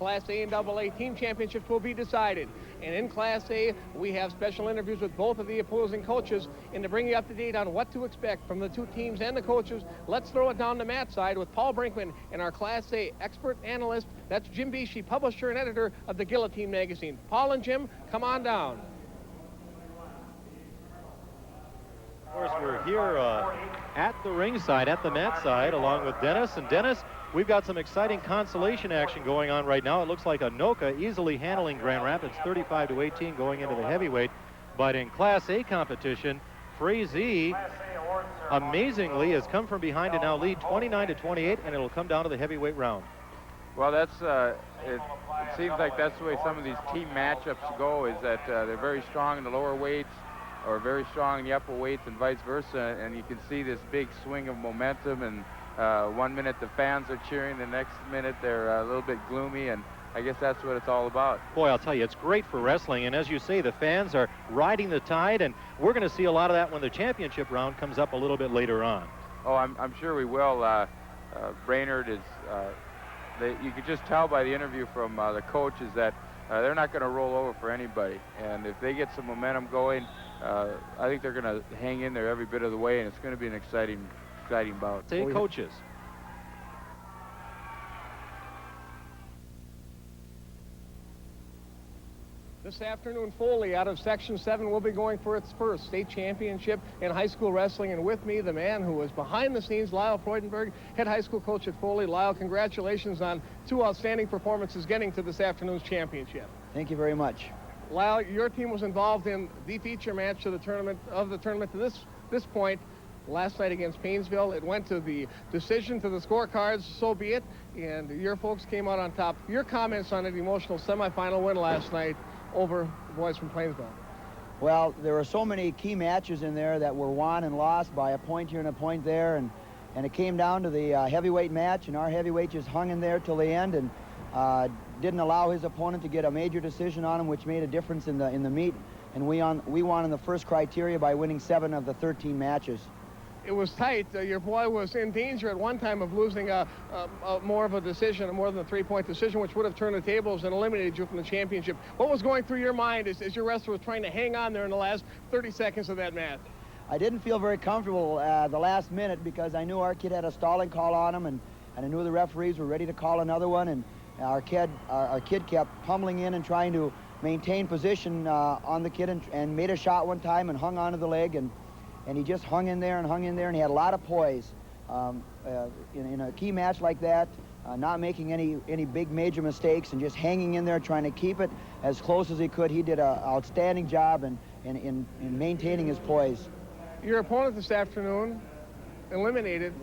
Class A and AA team championships will be decided. And in Class A, we have special interviews with both of the opposing coaches. And to bring you up to date on what to expect from the two teams and the coaches, let's throw it down to Matt's side with Paul Brinkman and our Class A expert analyst. That's Jim Beachy, publisher and editor of the Guillotine magazine. Paul and Jim, come on down. Of course, we're here at the ringside, at the mat side, along with Dennis. And Dennis, we've got some exciting consolation action going on right now. It looks like Anoka easily handling Grand Rapids 35-18 going into the heavyweight. But in Class A competition, Frazee amazingly has come from behind to now lead 29-28, and it'll come down to the heavyweight round. Well, that's it seems like that's the way some of these team matchups go, is that they're very strong in the lower weights or very strong in the upper weights and vice versa, and you can see this big swing of momentum, and 1 minute the fans are cheering, the next minute they're a little bit gloomy, and I guess that's what it's all about. Boy, I'll tell you, it's great for wrestling, and as you say, the fans are riding the tide, and we're going to see a lot of that when the championship round comes up a little bit later on. Oh, I'm sure we will. Brainerd is, you could just tell by the interview from the coaches that they're not going to roll over for anybody, and if they get some momentum going, I think they're going to hang in there every bit of the way, and it's going to be an exciting bout. Say coaches. This afternoon, Foley out of Section 7 will be going for its first state championship in high school wrestling. And with me, the man who was behind the scenes, Lyle Freudenberg, head high school coach at Foley. Lyle, congratulations on two outstanding performances getting to this afternoon's championship. Thank you very much. Lyle, your team was involved in the feature match of the tournament to this point. Last night against Paynesville, it went to the decision, to the scorecards, so be it, and your folks came out on top. Your comments on an emotional semifinal win last night over the boys from Plainsville? Well, there were so many key matches in there that were won and lost by a point here and a point there, and it came down to the heavyweight match, and our heavyweight just hung in there till the end and didn't allow his opponent to get a major decision on him, which made a difference in the meet, and we won in the first criteria by winning 7 of the 13 matches. It was tight. Your boy was in danger at one time of losing more of a decision, more than a 3-point decision, which would have turned the tables and eliminated you from the championship. What was going through your mind as your wrestler was trying to hang on there in the last 30 seconds of that match? I didn't feel very comfortable the last minute because I knew our kid had a stalling call on him, and I knew the referees were ready to call another one, and our kid kept pummeling in and trying to maintain position on the kid and made a shot one time and hung onto the leg, and he just hung in there, and he had a lot of poise. In a key match like that, not making any big major mistakes and just hanging in there trying to keep it as close as he could. He did an outstanding job in maintaining his poise. Your opponent this afternoon eliminated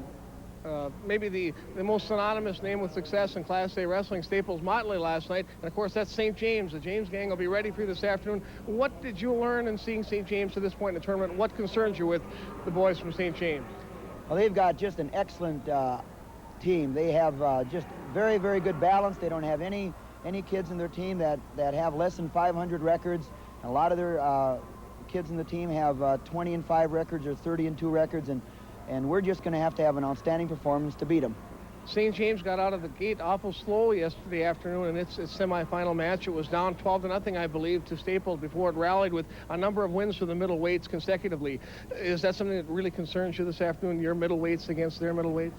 maybe the most synonymous name with success in Class A wrestling, Staples Motley, last night. And of course, that's St. James. The James gang will be ready for you this afternoon. What did you learn in seeing St. James to this point in the tournament? What concerns you with the boys from St. James? Well, they've got just an excellent team. They have just very, very good balance. They don't have any kids in their team that have less than 500 records. A lot of their kids in the team have 20-5 records or 30-2 records, and we're just going to have an outstanding performance to beat them. St. James got out of the gate awful slow yesterday afternoon in its semifinal match. It was down 12-0, I believe, to Staples before it rallied with a number of wins for the middle weights consecutively. Is that something that really concerns you this afternoon, your middle weights against their middle weights?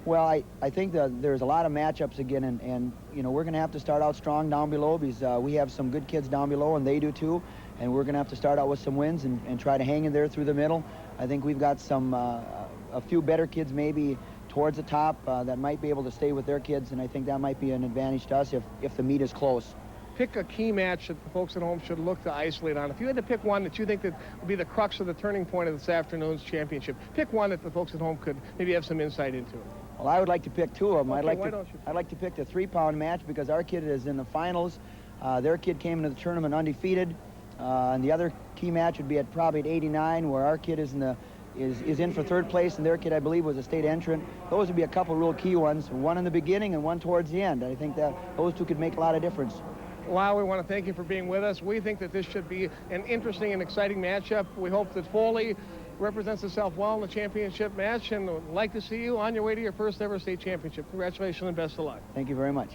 Well, I think that there's a lot of matchups again, and you know, we're going to have to start out strong down below because we have some good kids down below, and they do too, and we're going to have to start out with some wins and try to hang in there through the middle. I think we've got some a few better kids maybe towards the top that might be able to stay with their kids, and I think that might be an advantage to us if the meet is close. Pick a key match that the folks at home should look to isolate on. If you had to pick one that you think that would be the crux of the turning point of this afternoon's championship, pick one that the folks at home could maybe have some insight into. Well, I would like to pick 2 of them. Okay, I'd like to pick the 3-pound match because our kid is in the finals. Their kid came into the tournament undefeated, and the other key match would be probably at 89, where our kid is in for 3rd place, and their kid, I believe, was a state entrant. Those would be a couple real key ones, one in the beginning and one towards the end. I think that those 2 could make a lot of difference. Lyle, we want to thank you for being with us. We think that this should be an interesting and exciting matchup. We hope that Foley represents itself well in the championship match, and would like to see you on your way to your first ever state championship. Congratulations and best of luck. Thank you very much.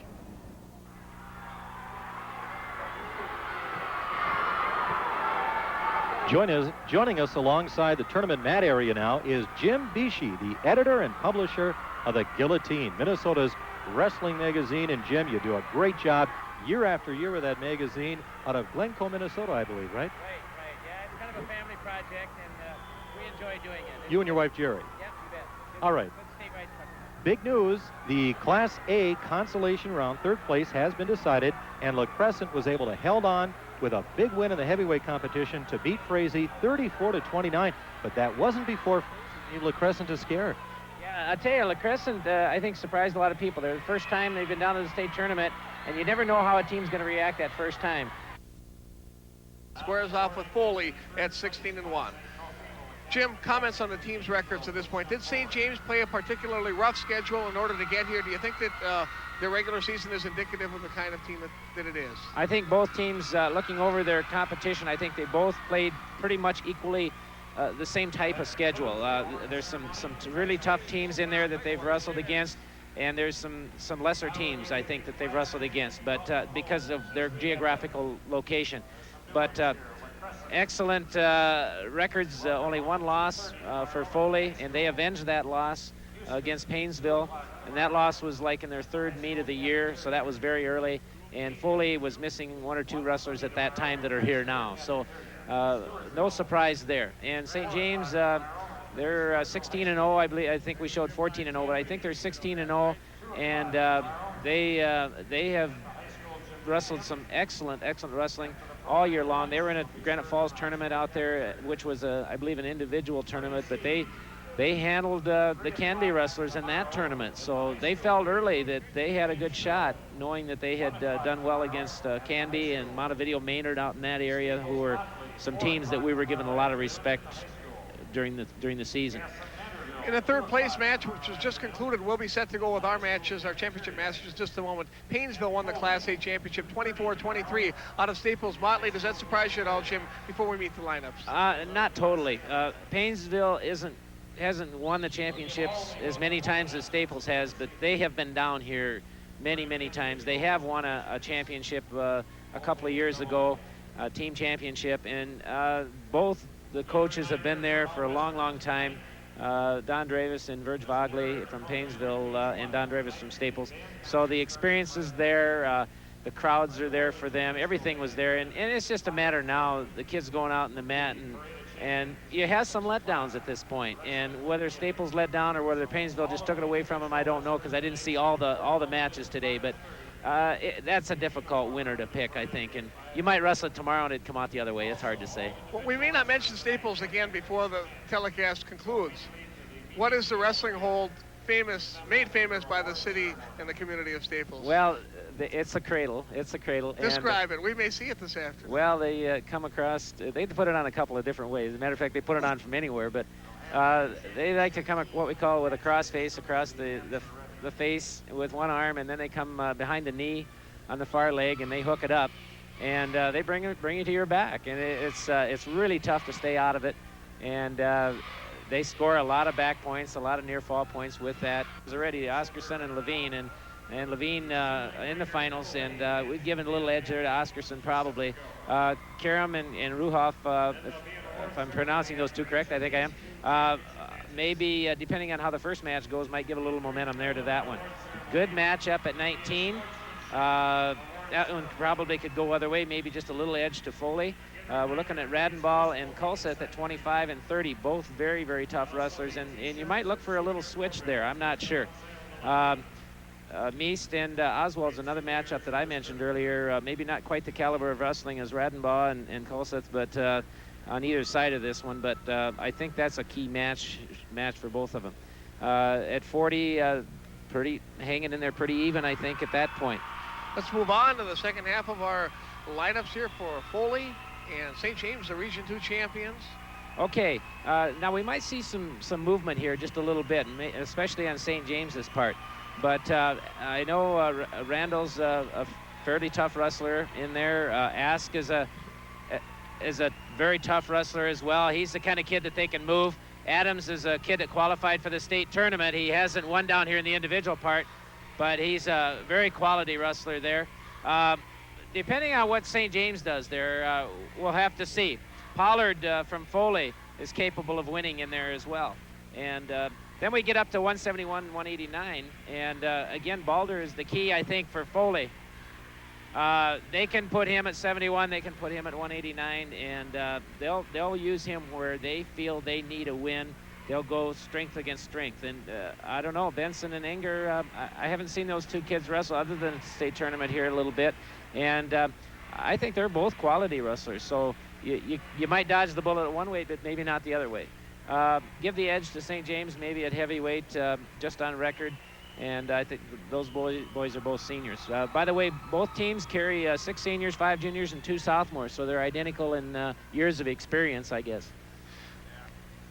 Joining us alongside the tournament mat area now is Jim Beachy, the editor and publisher of the Guillotine, Minnesota's wrestling magazine. And Jim, you do a great job year after year with that magazine out of Glencoe, Minnesota, I believe, right? Right. Yeah, it's kind of a family project, and we enjoy doing it. You and your wife, Jerry. Yeah, you bet. All right. Good state rights company. Big news, the Class A consolation round, third place has been decided, and La Crescent was able to held on with a big win in the heavyweight competition to beat Frazee 34-29, but that wasn't before La Crescent to scare. Yeah, I'll tell you, La Crescent, I think, surprised a lot of people. They're the first time they've been down to the state tournament, and you never know how a team's going to react that first time. Squares off with Foley at 16-1. Jim, comments on the team's records at this point. Did St. James play a particularly rough schedule in order to get here? Do you think that their regular season is indicative of the kind of team that it is? I think both teams, looking over their competition, I think they both played pretty much equally the same type of schedule. There's some really tough teams in there that they've wrestled against, and there's some lesser teams, I think, that they've wrestled against, but because of their geographical location. But excellent records, only one loss for Foley, and they avenged that loss against Painesville, and that loss was like in their third meet of the year, so that was very early, and Foley was missing one or two wrestlers at that time that are here now, so no surprise there. And St. James, they're 16-0, I believe. I think we showed 14-0, but I think they're 16-0, and they have wrestled some excellent wrestling all year long. They were in a Granite Falls tournament out there, which was, I believe, an individual tournament, but they handled the Canby wrestlers in that tournament. So they felt early that they had a good shot, knowing that they had done well against Canby and Montevideo Maynard out in that area, who were some teams that we were given a lot of respect during the season. In the third place match, which was just concluded, we'll be set to go with our matches, our championship matches, just a moment. Painesville won the Class A championship 24-23 out of Staples Motley. Does that surprise you at all, Jim, before we meet the lineups? Not totally. Painesville hasn't won the championships as many times as Staples has, but they have been down here many times. They have won a championship a couple of years ago, a team championship, and both the coaches have been there for a long time. Don Dravis and Verge Vogley from Painesville and Don Dravis from Staples. So the experience is there, the crowds are there for them, everything was there, and it's just a matter now, the kids going out in the mat, and you have some letdowns at this point, and whether Staples let down or whether Painesville just took it away from them, I don't know, because I didn't see all the matches today, but that's a difficult winner to pick, I think, and you might wrestle it tomorrow and it'd come out the other way. It's hard to say. Well, we may not mention Staples again before the telecast concludes. What is the wrestling hold made famous by the city and the community of Staples? Well, it's a cradle. It's a cradle. Describe it. We may see it this afternoon. Well, they come across, they put it on a couple of different ways. As a matter of fact, they put it on from anywhere, but they like to come what we call with a cross face across the face with one arm, and then they come behind the knee on the far leg, and they hook it up, and they bring you to your back, and it's really tough to stay out of it, and they score a lot of back points, a lot of near fall points with that. There's already Oscarson and Levine, and Levine in the finals, and we've given a little edge there to Oscarson probably. Karam and Ruhoff, if I'm pronouncing those two correct, I think I am. Maybe, depending on how the first match goes, might give a little momentum there to that one. Good matchup at 19. That one probably could go other way, maybe just a little edge to Foley. We're looking at Radenball and Kulseth at 25 and 30, both very tough wrestlers, and you might look for a little switch there. I'm not sure. Meest and Oswald's another matchup that I mentioned earlier. Maybe not quite the caliber of wrestling as Radenball and Kulseth, but on either side of this one, but I think that's a key match for both of them. At 40, hanging in there pretty even, I think, at that point. Let's move on to the second half of our lineups here for Foley and St. James, the Region 2 champions. Okay, now we might see some movement here just a little bit, especially on St. James's part. But I know Randall's a fairly tough wrestler in there. Ask is a very tough wrestler as well. He's the kind of kid that they can move. Adams is a kid that qualified for the state tournament. He hasn't won down here in the individual part, but he's a very quality wrestler there. Depending on what St. James does there, we'll have to see. Pollard from Foley is capable of winning in there as well. And then we get up to 171, 189. And again, Balder is the key, I think, for Foley. They can put him at 71, they can put him at 189, and they'll use him where they feel they need a win. They'll go strength against strength. And I don't know, Benson and Enger, I haven't seen those two kids wrestle other than at the state tournament here a little bit. And I think they're both quality wrestlers. So you might dodge the bullet at one way, but maybe not the other way. Give the edge to St. James, maybe at heavyweight, just on record. And I think those boys are both seniors. By the way, both teams carry 6 seniors, 5 juniors, and 2 sophomores. So they're identical in years of experience, I guess.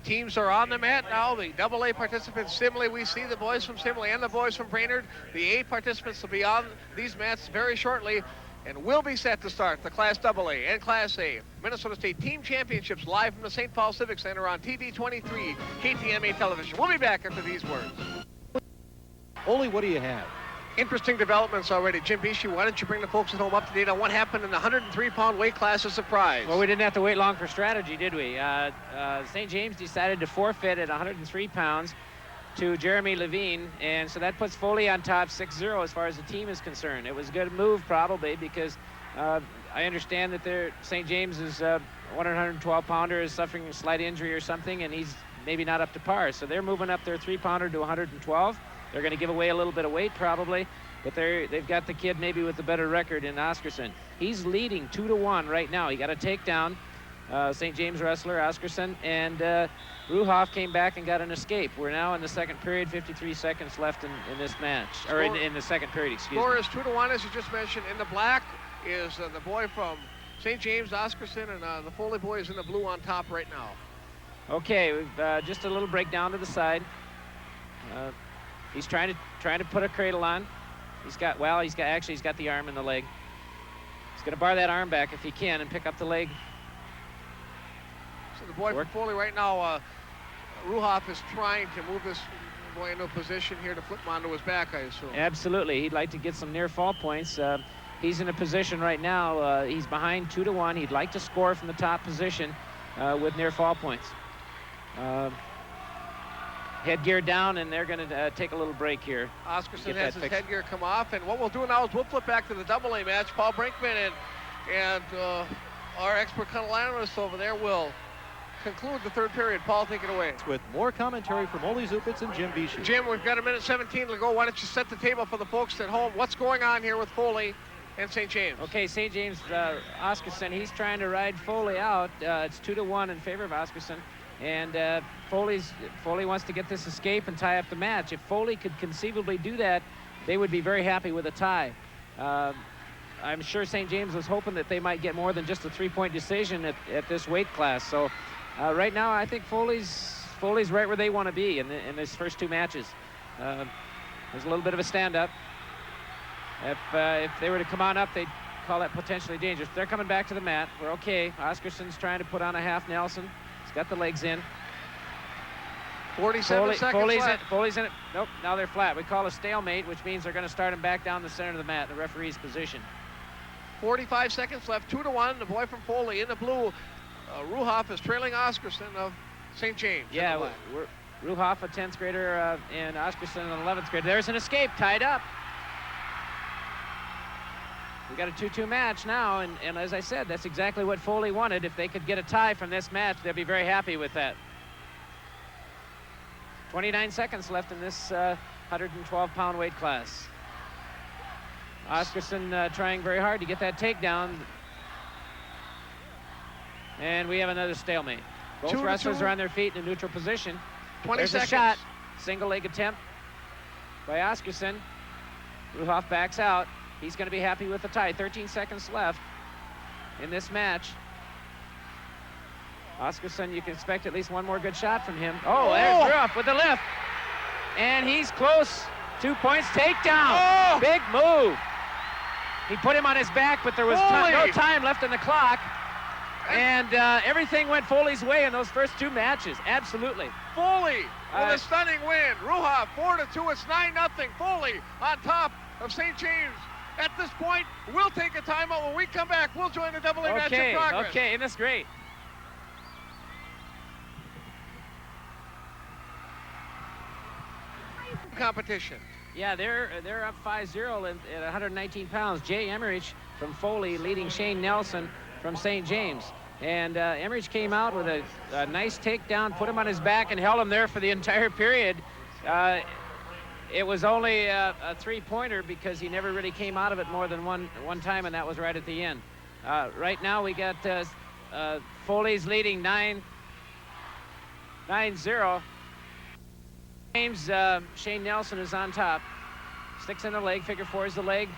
Teams are on the mat now. The AA participants, Simley, we see the boys from Simley and the boys from Brainerd. The A participants will be on these mats very shortly and will be set to start the Class AA and Class A Minnesota State Team Championships live from the St. Paul Civic Center on TV23 KTMA television. We'll be back after these words. Ole, what do you have? Interesting developments already. Jim Bishi, why don't you bring the folks at home up to date on what happened in the 103-pound weight class as surprise? Well, we didn't have to wait long for strategy, did we? St. James decided to forfeit at 103 pounds to Jeremy Levine, and so that puts Foley on top 6-0 as far as the team is concerned. It was a good move probably because I understand that St. James is 112-pounder is suffering a slight injury or something, and he's maybe not up to par. So they're moving up their 3-pounder to 112. They're going to give away a little bit of weight probably, but they've got the kid maybe with the better record in Oscarson. He's leading 2-1 right now. He got a takedown, St. James wrestler Oscarson, and Ruhoff came back and got an escape. We're now in the second period, 53 seconds left in this match, or in the second period, excuse me. Score is 2-1, as you just mentioned. In the black is the boy from St. James, Oscarson, and the Foley boy is in the blue on top right now. Okay, we've just a little break down to the side. He's trying to put a cradle on. He's got the arm and the leg. He's going to bar that arm back if he can and pick up the leg. So the boy from Foley right now, Ruhoff is trying to move this boy into a position here to flip him onto his back, I assume. Absolutely. He'd like to get some near fall points. He's in a position right now. He's behind 2-1. He'd like to score from the top position with near fall points. Headgear down, and they're going to take a little break here. Oscarson has his headgear come off, and what we'll do now is we'll flip back to the AA match. Paul Brinkman and our expert analyst over there will conclude the third period. Paul, take it away. With more commentary from Ole Zupitz and Jim Bishi. Jim, we've got 1:17 to go. Why don't you set the table for the folks at home? What's going on here with Foley and St. James? Okay, St. James, Oscarson, he's trying to ride Foley out. It's 2-1 in favor of Oscarson. And Foley wants to get this escape and tie up the match. If Foley could conceivably do that, they would be very happy with a tie. I'm sure St. James was hoping that they might get more than just a 3-point decision at this weight class. So right now, I think Foley's right where they want to be in this first 2 matches. There's a little bit of a stand-up. If they were to come on up, they'd call that potentially dangerous. They're coming back to the mat. We're okay. Oscarson's trying to put on a half Nelson. He's got the legs in. 47 seconds left. Foley's in it. Nope, now they're flat. We call a stalemate, which means they're going to start him back down the center of the mat, the referee's position. 45 seconds left, 2-1. The boy from Foley in the blue. Ruhoff is trailing Oscarson of St. James. Yeah, Ruhoff, a 10th grader, and Oscarson, an 11th grader. There's an escape, tied up. We got a 2-2 match now, and as I said, that's exactly what Foley wanted. If they could get a tie from this match, they'll be very happy with that. 29 seconds left in this 112-pound weight class. Oscarson trying very hard to get that takedown. And we have another stalemate. Both wrestlers are on their feet in a neutral position. 20 There's seconds. a shot. Single leg attempt by Oscarson. Ruhoff backs out. He's going to be happy with the tie. 13 seconds left in this match. Oscarson, you can expect at least one more good shot from him. Oh, there's Ruhoff with the lift. And he's close. 2 points, takedown. Big move. He put him on his back, but there was no time left in the clock. And everything went Foley's way in those first 2 matches. Absolutely. Foley with a stunning win. Ruhoff 4-2. It's 9-0. Foley on top of St. James. At this point, we'll take a timeout. When we come back, we'll join the AA match in progress. Okay, and that's great. competition. Yeah, they're up 5-0 at 119 pounds. Jay Emmerich from Foley leading Shane Nelson from St. James. And Emmerich came out with a nice takedown, put him on his back, and held him there for the entire period. It was only a three-pointer because he never really came out of it more than one time, and that was right at the end. Right now we got Foley's leading 9-0. James, Shane Nelson is on top. Sticks in the leg, figure four is the leg.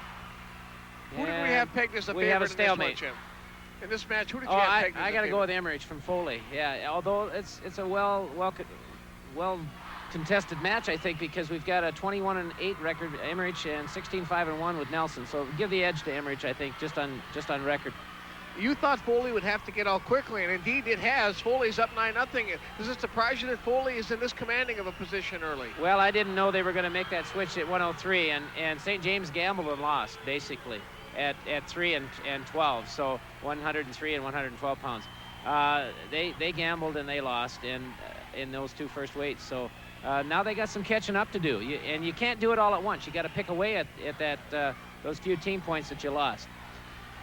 Who did we have pegged as a favorite? We have a stalemate. In this, one, Jim? In this match, who did you have pegged as I got to go with Emmerich from Foley. Yeah, although it's a well contested match, I think, because we've got a 21-8 record, Emmerich, and 16-5-1 with Nelson. So give the edge to Emmerich, I think, just on record. You thought Foley would have to get out quickly, and indeed it has. Foley's up 9-0. Does it surprise you that Foley is in this commanding of a position early? Well, I didn't know they were going to make that switch at 103, and St. James gambled and lost, basically, at 3 and 12, so 103 and 112 pounds. They gambled and they lost in those two first weights, so now they got some catching up to do, and you can't do it all at once. You got to pick away at those few team points that you lost.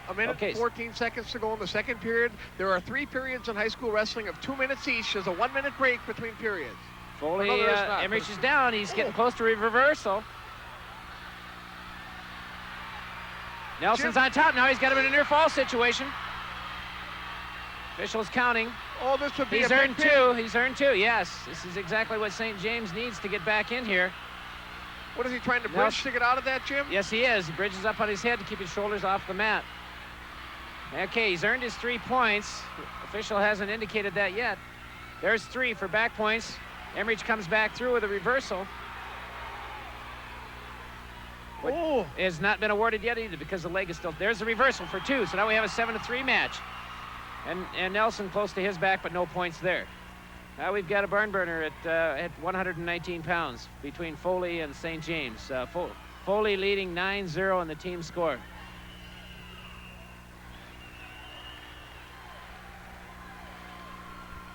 A minute and 14 seconds to go in the second period. There are 3 periods in high school wrestling of 2 minutes each. There's a 1-minute break between periods. Foley, Emmerich is down. He's getting close to reversal. Nelson's on top now. He's got him in a near fall situation. Officials counting. Oh, this would be He's earned 2. He's earned 2. Yes, this is exactly what St. James needs to get back in here. What is he trying to bridge to get out of that, Jim? Yes, he is. He bridges up on his head to keep his shoulders off the mat. Okay, he's earned his 3 points. Official hasn't indicated that yet. There's 3 for back points. Emmerich comes back through with a reversal. Oh, has not been awarded yet either because the leg is still. There's a reversal for 2. So now we have a 7-3 match. And Nelson close to his back, but no points there. Now we've got a barn burner at 119 pounds between Foley and St. James. Foley leading 9-0 in the team score.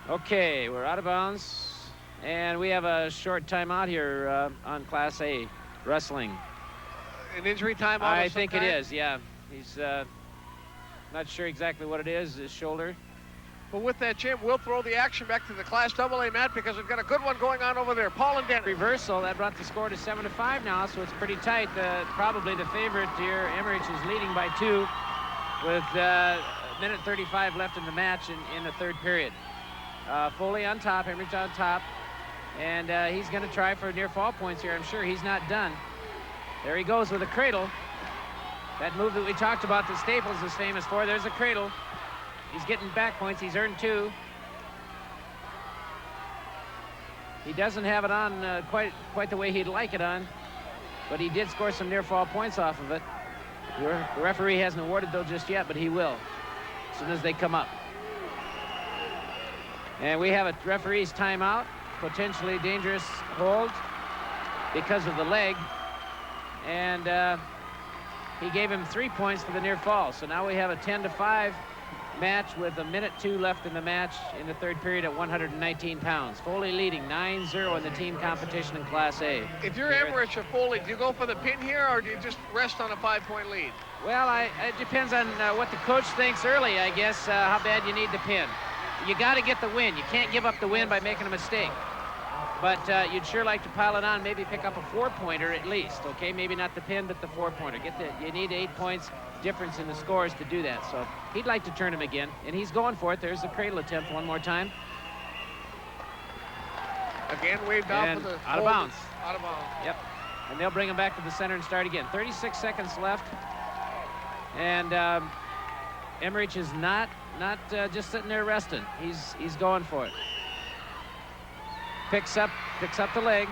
Okay, we're out of bounds, and we have a short timeout here on Class A wrestling. An injury timeout? I think it is, yeah. He's not sure exactly what it is, his shoulder. But with that, Jim, we'll throw the action back to the Class AA mat because we've got a good one going on over there. Paul and Dennis. Reversal, that brought the score to 7-5 now, so it's pretty tight. Probably the favorite here, Emmerich, is leading by 2 with a minute 35 left in the match in the third period. Foley on top, Emmerich on top, and he's going to try for near fall points here. I'm sure he's not done. There he goes with a cradle. That move that we talked about that Staples is famous for. There's a cradle. He's getting back points. He's earned 2. He doesn't have it on quite the way he'd like it on, but he did score some near fall points off of it. The referee hasn't awarded those just yet, but he will as soon as they come up. And we have a referee's timeout, potentially dangerous hold because of the leg. And he gave him 3 points for the near fall. So now we have a 10-5 match with a minute 2 left in the match in the third period at 119 pounds. Foley leading 9-0 in the team competition in Class A. If you're Emmerich or Foley, do you go for the pin here or do you just rest on a 5-point lead? Well, it depends on what the coach thinks early, I guess, how bad you need the pin. You got to get the win. You can't give up the win by making a mistake. But you'd sure like to pile it on, maybe pick up a 4-pointer at least, okay? Maybe not the pin, but the 4-pointer. You need 8 points difference in the scores to do that. So he'd like to turn him again, and he's going for it. There's the cradle attempt one more time. Again, waved out for the out of bounds. Out of bounds. Yep. And they'll bring him back to the center and start again. 36 seconds left. And Emmerich is not just sitting there resting. He's going for it. Picks up the leg.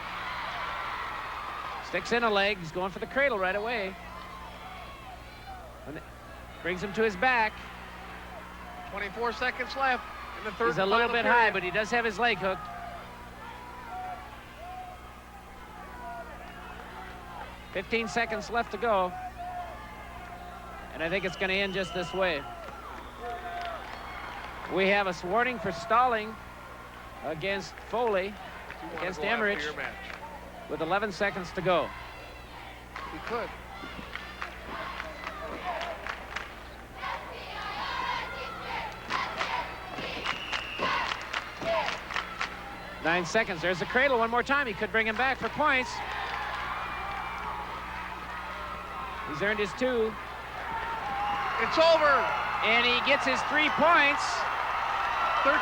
Sticks in a leg. He's going for the cradle right away. Brings him to his back. 24 seconds left in the third. He's a little bit high, but he does have his leg hooked. 15 seconds left to go. And I think it's going to end just this way. We have a warning for stalling against Foley, against Emmerich. with 11 seconds to go. He could. Nine seconds. There's the cradle one more time. He could bring him back for points. He's earned his 2. It's over. And he gets his 3 points. 13-5.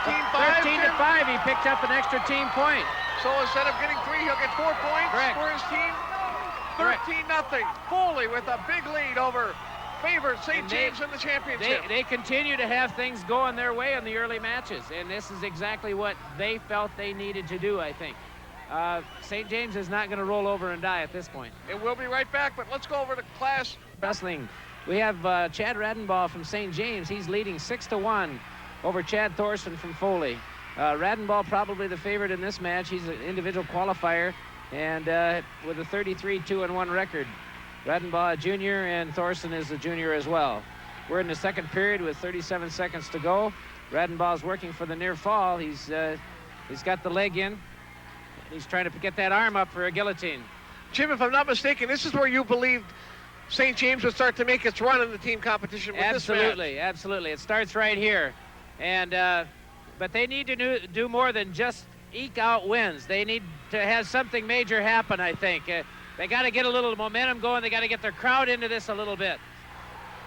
13-5. He picked up an extra team point. So instead of getting 3, he'll get 4 points for his team. 13-0. Foley with a big lead over favored St. James in the championship. They continue to have things going their way in the early matches, and this is exactly what they felt they needed to do, I think. St. James is not going to roll over and die at this point. And we'll be right back, but let's go over to class wrestling. We have Chad Radenbaugh from St. James. He's leading 6-1 over Chad Thorson from Foley. Radenbaugh probably the favorite in this match. He's an individual qualifier, and with a 33-2-1 record. Radenbaugh a junior, and Thorson is a junior as well. We're in the second period with 37 seconds to go. Radenbaugh's working for the near fall. He's got the leg in. He's trying to get that arm up for a guillotine. Jim, if I'm not mistaken, this is where you believed St. James would start to make its run in the team competition with this match. Absolutely. It starts right here. And but they need to do more than just eke out wins. They need to have something major happen, I think. They got to get a little momentum going. They got to get their crowd into this a little bit.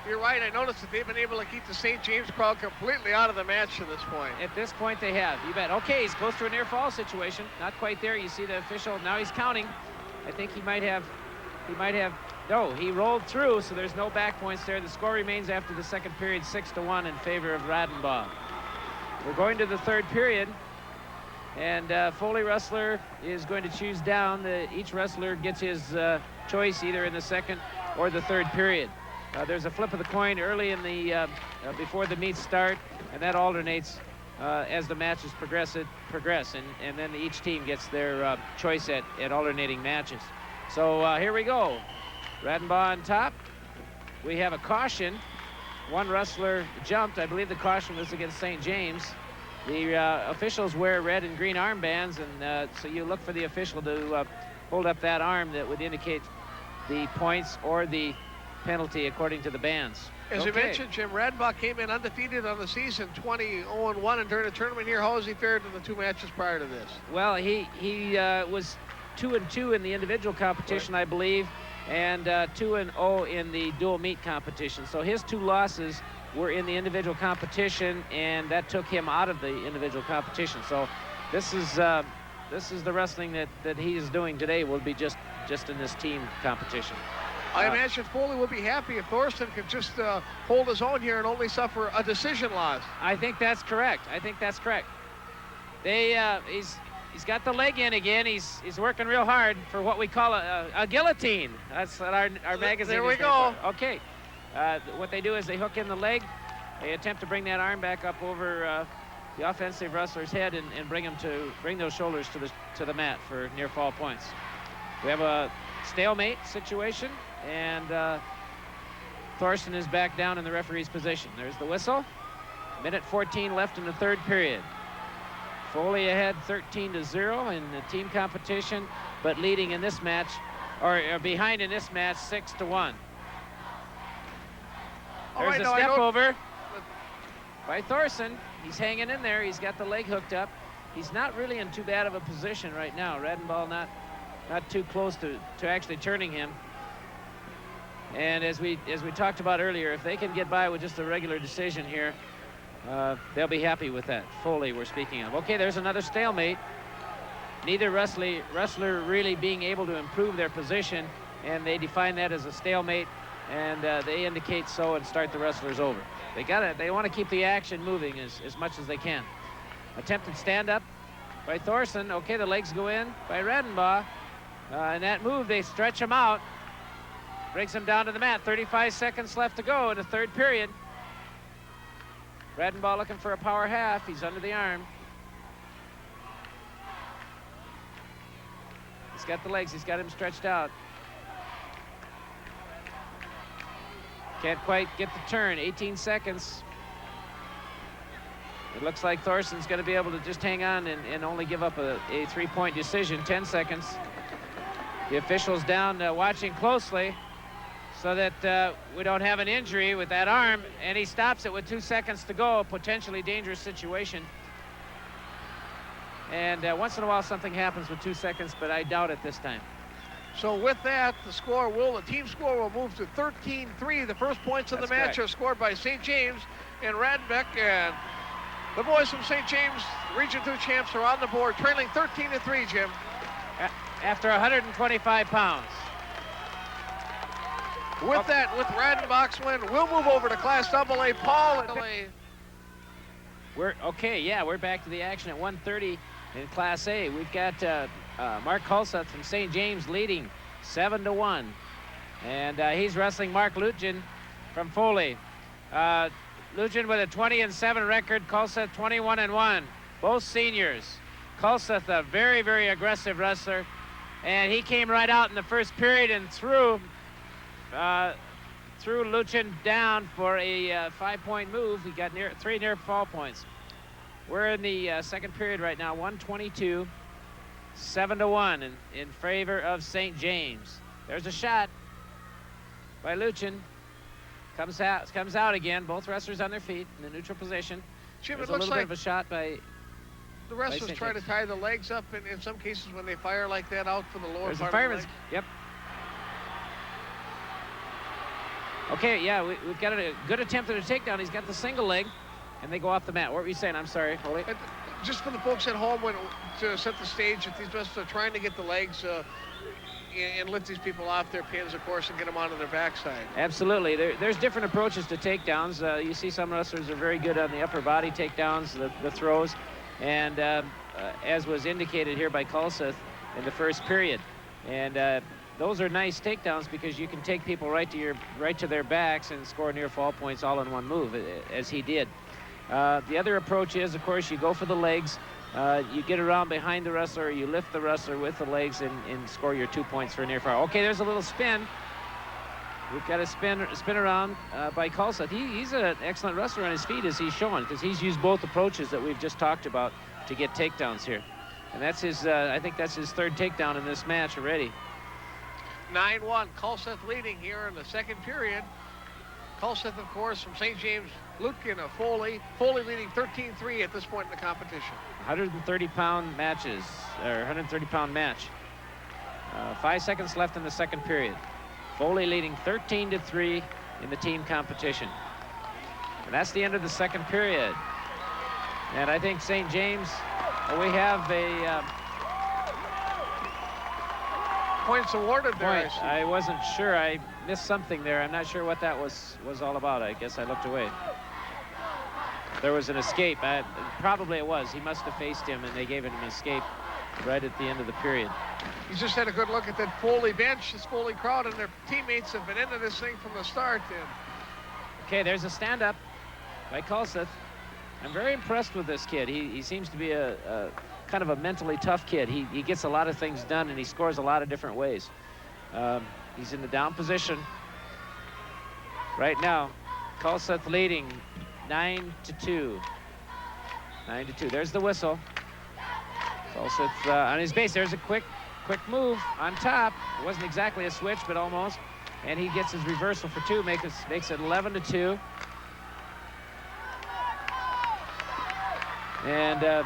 You're right. I noticed that they've been able to keep the St. James crowd completely out of the match to this point. At this point, they have. You bet. Okay, he's close to a near fall situation. Not quite there. You see the official. Now he's counting. I think he might have. No, he rolled through, so there's no back points there. The score remains after the second period 6-1 in favor of Radenbaugh. We're going to the third period. And Foley wrestler is going to choose down. Each wrestler gets his choice either in the second or the third period. There's a flip of the coin early in the before the meets start, and that alternates as the matches progress, and then each team gets their choice at alternating matches. So here we go. Radenbaugh on top. We have a caution. One wrestler jumped. I believe the caution was against St. James. The officials wear red and green armbands, and so you look for the official to hold up that arm that would indicate the points or the penalty according to the bands. As you mentioned, Jim, Radenbaugh came in undefeated on the season, 20-0-1, and during the tournament here, how has he fared in the 2 matches prior to this? Well, he was 2-2 in the individual competition, I believe, and 2-0 in the dual meet competition. So his 2 losses were in the individual competition, and that took him out of the individual competition. So this is the wrestling that he is doing today will be just in this team competition. I imagine Foley will be happy if Thorson could just hold his own here and only suffer a decision loss. I think that's correct. He's got the leg in again. He's working real hard for what we call a guillotine. That's what our magazine. There we go. Okay. What they do is they hook in the leg. They attempt to bring that arm back up over the offensive wrestler's head and bring those shoulders to the mat for near fall points. We have a stalemate situation, and Thorson is back down in the referee's position. There's the whistle. Minute 14 left in the third period. Foley ahead 13-0 in the team competition, but leading in this match, or behind in this match 6-1. There's a step over by Thorson. He's hanging in there. He's got the leg hooked up. He's not really in too bad of a position right now. Radenbaugh not too close to actually turning him. And as we talked about earlier, if they can get by with just a regular decision here, they'll be happy with that. Foley we're speaking of. Okay, there's another stalemate. Neither wrestler really being able to improve their position, and they define that as a stalemate, and they indicate so and start the wrestlers over. They want to keep the action moving as much as they can. Attempted stand-up by Thorson. Okay, the legs go in by Radenbaugh. In that move, they stretch him out. Brings him down to the mat. 35 seconds left to go in the third period. Radenbaugh looking for a power half. He's under the arm. He's got the legs. He's got him stretched out. Can't quite get the turn. 18 seconds. It looks like Thorson's going to be able to just hang on and only give up a 3-point decision. 10 seconds. The officials down watching closely so that we don't have an injury with that arm, and he stops it with 2 seconds to go, potentially dangerous situation. And once in a while something happens with 2 seconds, but I doubt it this time. So with that, the team score will move to 13-3. The first points of the match are scored by St. James and Radbeck, and the boys from St. James, Region 2 champs, are on the board, trailing 13-3, Jim. After 125 pounds. With that, with Radenbach's win, we'll move over to Class AA. Paul and we're back to the action at 1:30 in Class A. We've got Mark Hulseth from St. James leading 7-1. And he's wrestling Mark Lutjen from Foley. Lutjen with a 20-7 record, Hulseth 21-1. Both seniors. Hulseth, a very, very aggressive wrestler. And he came right out in the first period and threw Lutjen down for a 5-point move. He got three near fall points. We're in the second period right now, 122, 7-1 in favor of St. James. There's a shot by Lutjen. Comes out again. Both wrestlers on their feet in the neutral position. Jim, There's it looks a little bit of a shot by the wrestlers try to tie the legs up, and in some cases when they fire like that out for the lower There's part a fireman's, of the leg. yep. Okay, yeah, we've got a good attempt at a takedown. He's got the single leg, and they go off the mat. What were you saying? I'm sorry, Holy. Just for the folks at home, to set the stage, if these wrestlers are trying to get the legs and lift these people off their pins, of course, and get them onto their backside. Absolutely. There's different approaches to takedowns. You see some wrestlers are very good on the upper body takedowns, the throws, and as was indicated here by Hulseth in the first period. And those are nice takedowns because you can take people right to their backs and score near fall points all in one move, as he did. The other approach is, of course, you go for the legs. You get around behind the wrestler, you lift the wrestler with the legs and score your 2 points for a near fall. Okay, there's a little spin. We've got a spin around by Hulseth. He's an excellent wrestler on his feet, as he's showing, because he's used both approaches that we've just talked about to get takedowns here. And that's his, I think that's his third takedown in this match already. 9-1, Hulseth leading here in the second period. Hulseth, of course, from St. James, Lutjen of Foley. Foley leading 13-3 at this point in the competition. 130-pound matches, or 130-pound match. 5 seconds left in the second period. Foley leading 13-3 in the team competition. And that's the end of the second period. And I think St. James, we have a points awarded there. Point. I wasn't sure. I missed something there. I'm not sure what that was all about. I guess I looked away. There was an escape. Probably it was. He must have faced him, and they gave him an escape right at the end of the period. You just had a good look at that Foley bench, this Foley crowd, and their teammates have been into this thing from the start. Okay, there's a stand-up by Hulseth. I'm very impressed with this kid. He seems to be a kind of a mentally tough kid. He gets a lot of things done, and he scores a lot of different ways. He's in the down position right now. Hulseth leading 9-2. 9-2. There's the whistle. Hulseth on his base. There's a quick move on top. It wasn't exactly a switch, but almost. And he gets his reversal for 2, makes it 11-2. And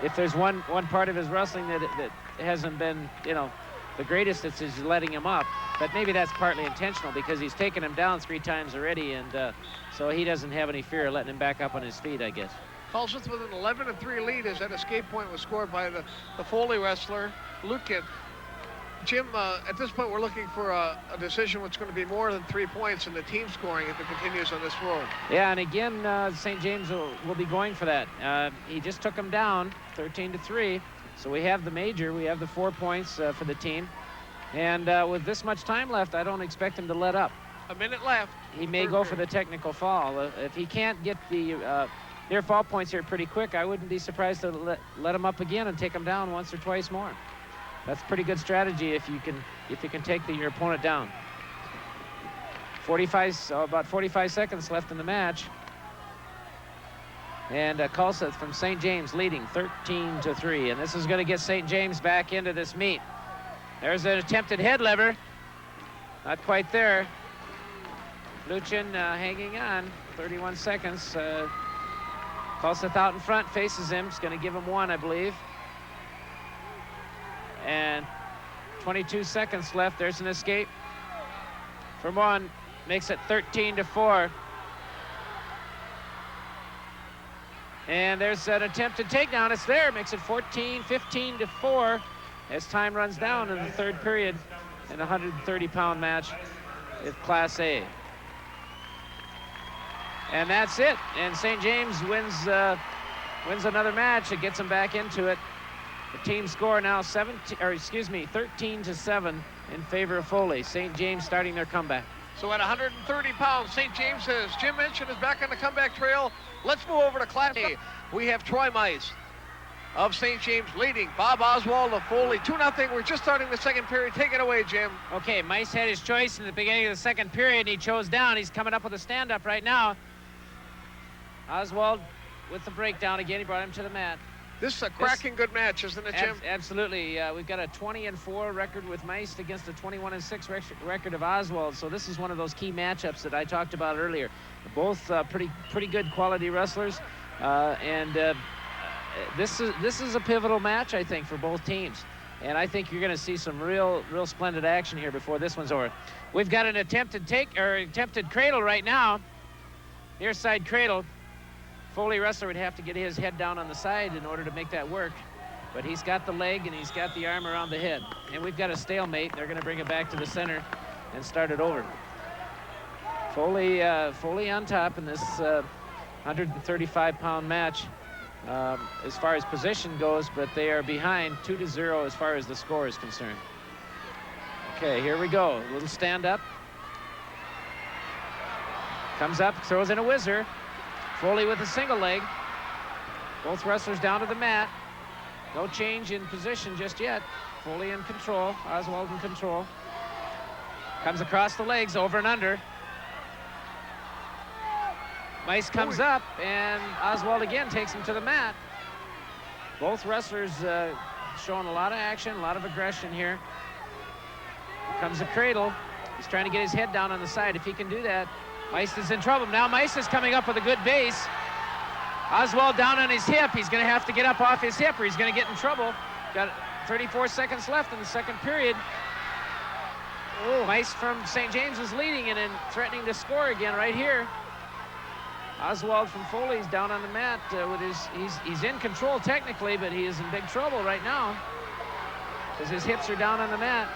if there's one part of his wrestling that hasn't been, the greatest, it's just letting him up. But maybe that's partly intentional because he's taken him down 3 times already, and so he doesn't have any fear of letting him back up on his feet, I guess. Hulseth with an 11-3 lead as that escape point was scored by the Foley wrestler, Lutjen. Jim, at this point, we're looking for a decision which is going to be more than 3 points in the team scoring if it continues on this road. Yeah, and again, St. James will be going for that. He just took him down 13-3. So we have the major. We have the 4 points for the team. And with this much time left, I don't expect him to let up. A minute left. He may go for the technical fall. If he can't get the near fall points here pretty quick, I wouldn't be surprised to let him up again and take him down once or twice more. That's pretty good strategy if you can take your opponent down. About 45 seconds left in the match. And Hulseth from St. James leading 13-3. And this is going to get St. James back into this meet. There's an attempted head lever. Not quite there. Luchin hanging on. 31 seconds. Kulseth out in front, faces him. He's going to give him one, I believe. And 22 seconds left. There's an escape from one. Makes it 13-4. And there's an attempted takedown. It's there. Makes it 15-4 as time runs down in the third period in a 130-pound match with Class A. And that's it. And St. James wins another match. It gets them back into it. The team score now 13-7 in favor of Foley. St. James starting their comeback. So at 130 pounds, St. James, as Jim mentioned, is back on the comeback trail. Let's move over to Class A. We have Troy Mice of St. James leading Bob Oswald of Foley 2-0. We're just starting the second period. Take it away, Jim. Okay, Mice had his choice in the beginning of the second period, and he chose down. He's coming up with a stand-up right now. Oswald with the breakdown again. He brought him to the mat. This is a cracking good match, isn't it, Jim? Absolutely. We've got a 20-4 record with Meist against a 21-6 record of Oswald. So this is one of those key matchups that I talked about earlier. Both pretty good quality wrestlers, this is a pivotal match, I think, for both teams. And I think you're going to see some real splendid action here before this one's over. We've got an attempted cradle right now. Near side cradle. Foley wrestler would have to get his head down on the side in order to make that work. But he's got the leg and he's got the arm around the head. And we've got a stalemate. They're going to bring it back to the center and start it over. Foley on top in this 135-pound match as far as position goes, but they are behind 2-0 as far as the score is concerned. Okay, here we go. A little stand up. Comes up, throws in a whizzer. Foley with a single leg. Both wrestlers down to the mat. No change in position just yet. Foley in control, Oswald in control. Comes across the legs, over and under. Mice comes up, and Oswald again takes him to the mat. Both wrestlers showing a lot of action, a lot of aggression here. Here comes the cradle. He's trying to get his head down on the side. If he can do that, Mice is in trouble. Now Mice is coming up with a good base. Oswald down on his hip. He's going to have to get up off his hip or he's going to get in trouble. Got 34 seconds left in the second period. Mice from St. James is leading and threatening to score again right here. Oswald from Foley's down on the mat with he's in control technically, but he is in big trouble right now because his hips are down on the mat.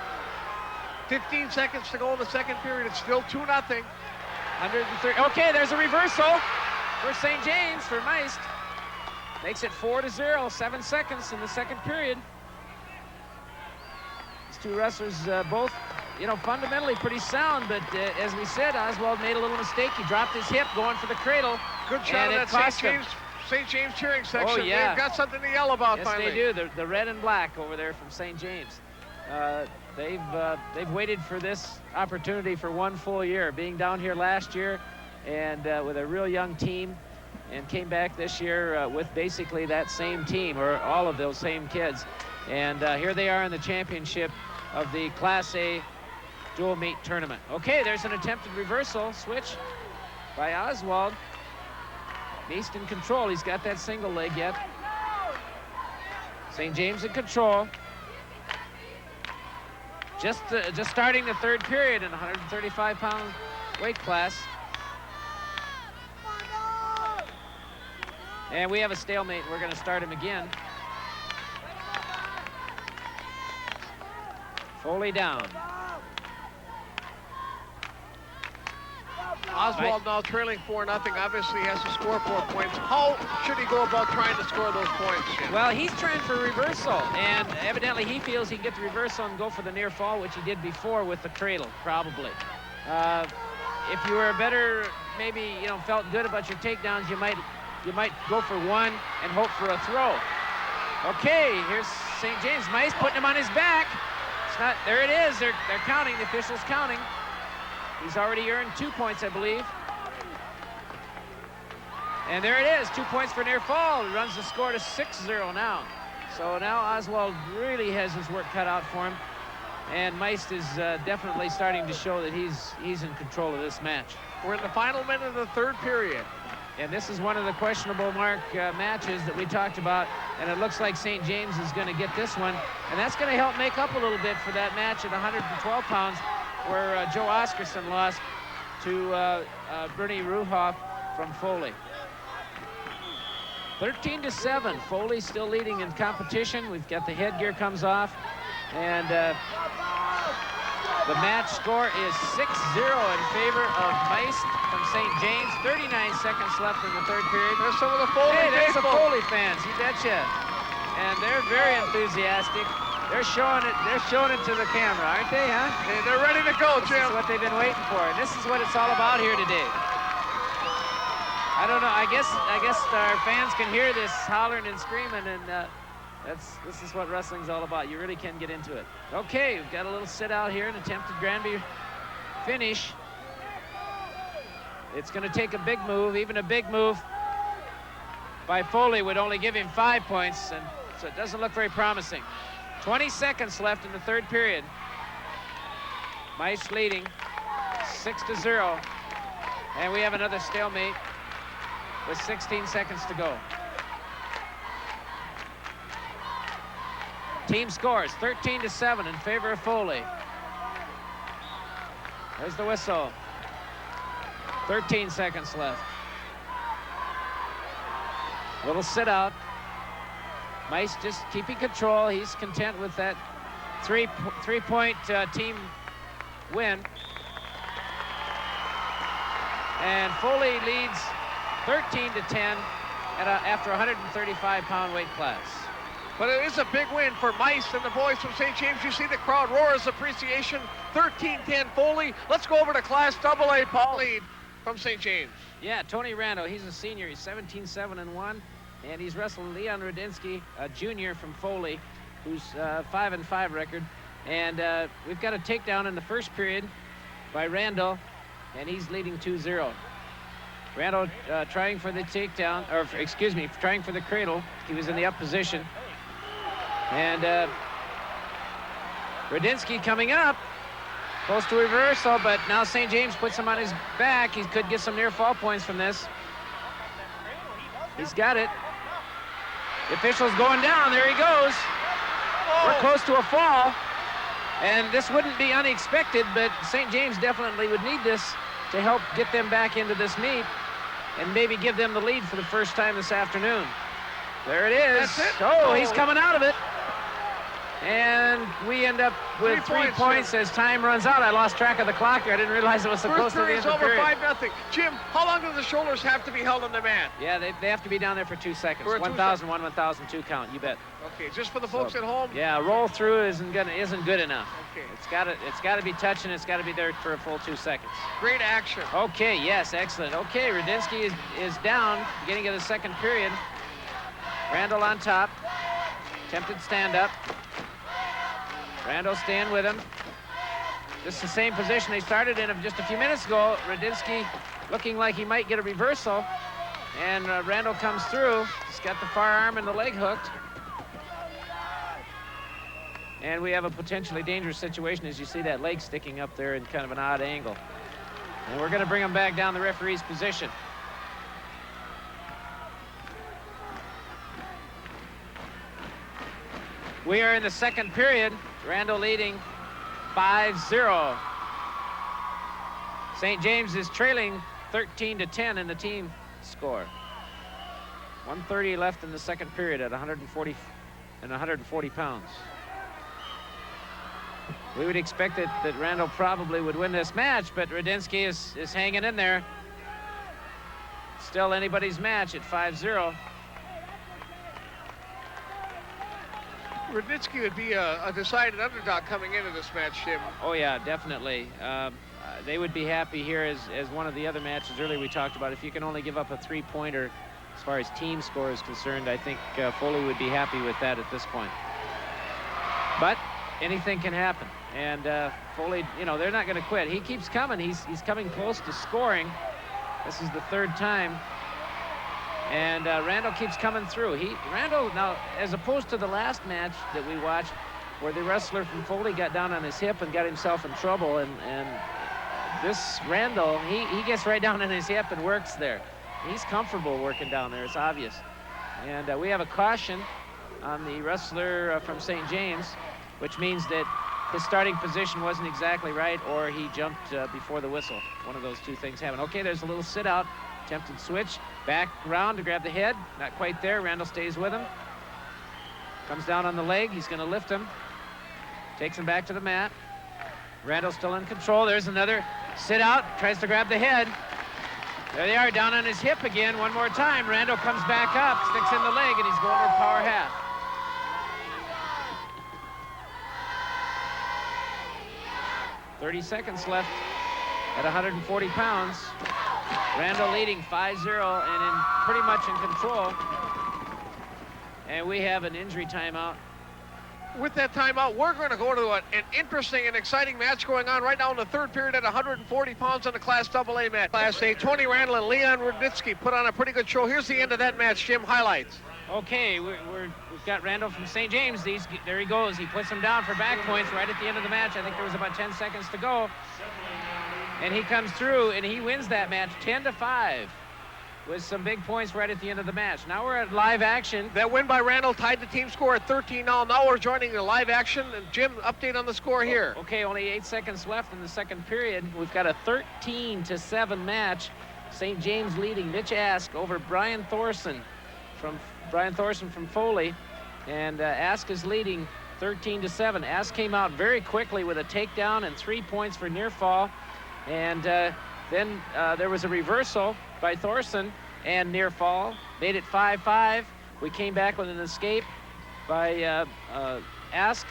15 seconds to go in the second period. It's still 2-0. 130. Okay, there's a reversal for St. James for Meist. Makes it 4-0, 7 seconds in the second period. These two wrestlers both, fundamentally pretty sound, but as we said, Oswald made a little mistake. He dropped his hip going for the cradle. Good shot of that St. James cheering section. Oh, yeah. They've got something to yell about finally. Yes, they do. The red and black over there from St. James. They've waited for this opportunity for one full year, being down here last year and with a real young team, and came back this year with basically that same team, or all of those same kids. And here they are in the championship of the Class A dual meet tournament. Okay, there's an attempted reversal switch by Oswald. Meist in control. He's got that single leg yet. St. James in control. Just starting the third period in 135-pound weight class. And we have a stalemate. We're going to start him again. Foley down. Oswald now trailing 4-0. Obviously has to score 4 points. How should he go about trying to score those points, Jim? Well, he's trying for reversal, and evidently he feels he can get the reversal and go for the near fall, which he did before with the cradle, probably. If you were better, maybe felt good about your takedowns, you might go for one and hope for a throw. Okay, here's St. James. Mice putting him on his back. It's not. There it is. They're counting. The officials counting. He's already earned 2 points, I believe. And there it is, 2 points for near fall. He runs the score to 6-0 now. So now Oswald really has his work cut out for him. And Meist is definitely starting to show that he's in control of this match. We're in the final minute of the third period. And this is one of the questionable matches that we talked about, and it looks like St. James is going to get this one, and that's going to help make up a little bit for that match at 112 pounds where Joe Oscarson lost to Bernie Ruhoff from Foley. 13-7, Foley still leading in competition. We've got the headgear comes off, and the match score is 6-0 in favor of Meist from St. James. 39 seconds left in the third period. There's some of the Foley there's the faithful. Foley fans, you betcha. And they're very enthusiastic. They're showing it to the camera, aren't they, huh? They're ready to go, Jim. This is what they've been waiting for, and this is what it's all about here today. I don't know, I guess our fans can hear this hollering and screaming, and this is what wrestling's all about. You really can get into it. Okay, we've got a little sit out here, an attempted Granby finish. It's going to take a big move. Even a big move by Foley would only give him 5 points, and so it doesn't look very promising. 20 seconds left in the third period. Meist leading 6-0, and we have another stalemate with 16 seconds to go. Team scores 13-7 in favor of Foley. There's the whistle. 13 seconds left. Little sit out. Meist just keeping control. He's content with that three-point team win. And Foley leads 13-10 after 135-pound weight class. But it is a big win for Meist and the boys from St. James. You see the crowd roar as appreciation. 13-10 Foley. Let's go over to Class AA, Paul lead from St. James. Yeah, Tony Rando, he's a senior. He's 17-7-1, and he's wrestled Leon Rudinsky, a junior from Foley, who's 5-5 record. And we've got a takedown in the first period by Randall, and he's leading 2-0. Randall trying for the takedown, or excuse me, trying for the cradle. He was in the up position. And Rudinsky coming up, close to reversal, but now St. James puts him on his back. He could get some near fall points from this. He's got it. The official's going down. There he goes. We're close to a fall. And this wouldn't be unexpected, but St. James definitely would need this to help get them back into this meet and maybe give them the lead for the first time this afternoon. There it is. That's it. Oh, he's coming out of it. And we end up with 3 points as time runs out. I lost track of the clock there. I didn't realize it was so close to the end of the period. Over 5-0. Jim, how long do the shoulders have to be held on the mat? Yeah, they have to be down there for 2 seconds. For a 1,001, 1,002 count, you bet. Okay, just for the folks at home? Yeah, roll through isn't good enough. Okay. It's got to be touching. It's got to be there for a full 2 seconds. Great action. Okay, yes, excellent. Okay, Rudinsky is down, beginning of the second period. Randall on top. Attempted stand-up. Randall staying with him. Just the same position they started in just a few minutes ago. Rudinsky looking like he might get a reversal. And Randall comes through. He's got the far arm and the leg hooked. And we have a potentially dangerous situation as you see that leg sticking up there in kind of an odd angle. And we're going to bring him back down the referee's position. We are in the second period. Randall leading 5-0. St. James is trailing 13-10 in the team score. 1:30 left in the second period at 140 pounds. We would expect that Randall probably would win this match, but Rudinsky is hanging in there. Still anybody's match at 5-0. Rudinsky would be a decided underdog coming into this match, Jim. Oh, yeah, definitely. They would be happy here as one of the other matches earlier we talked about. If you can only give up a 3-pointer as far as team score is concerned, I think Foley would be happy with that at this point. But anything can happen. And Foley, you know, they're not going to quit. He keeps coming. He's coming close to scoring. This is the third time. And Randall keeps coming through. Randall, now, as opposed to the last match that we watched, where the wrestler from Foley got down on his hip and got himself in trouble. And this Randall, he gets right down on his hip and works there. He's comfortable working down there, it's obvious. And we have a caution on the wrestler from St. James, which means that his starting position wasn't exactly right, or he jumped before the whistle. One of those two things happened. Okay, there's a little sit out, attempted switch, back around to grab the head, not quite there. Randall stays with him. Comes down on the leg, he's gonna lift him. Takes him back to the mat. Randall's still in control. There's another sit out, tries to grab the head. There they are, down on his hip again, one more time. Randall comes back up, sticks in the leg, and he's going to power half. .30 seconds left at 140 pounds. Randall leading 5-0 and pretty much in control. And we have an injury timeout. With that timeout, we're going to go to an interesting and exciting match going on right now in the third period at 140 pounds on the Class AA match. Class A, Tony Randall and Leon Rudnitsky put on a pretty good show. Here's the end of that match. Jim, highlights. Okay, we've got Randall from St. James. There he goes. He puts him down for back points right at the end of the match. I think there was about 10 seconds to go. And he comes through, and he wins that match 10-5. With some big points right at the end of the match. Now we're at live action. That win by Randall tied the team score at 13-all. Now we're joining the live action. And Jim, update on the score here. Okay, only 8 seconds left in the second period. We've got a 13-7 match. St. James leading Mitch Ask over Brian Thorson from Foley. And Ask is leading 13-7. Ask came out very quickly with a takedown and 3 points for near fall. And then there was a reversal by Thorson and near fall, made it 5-5. We came back with an escape by Ask,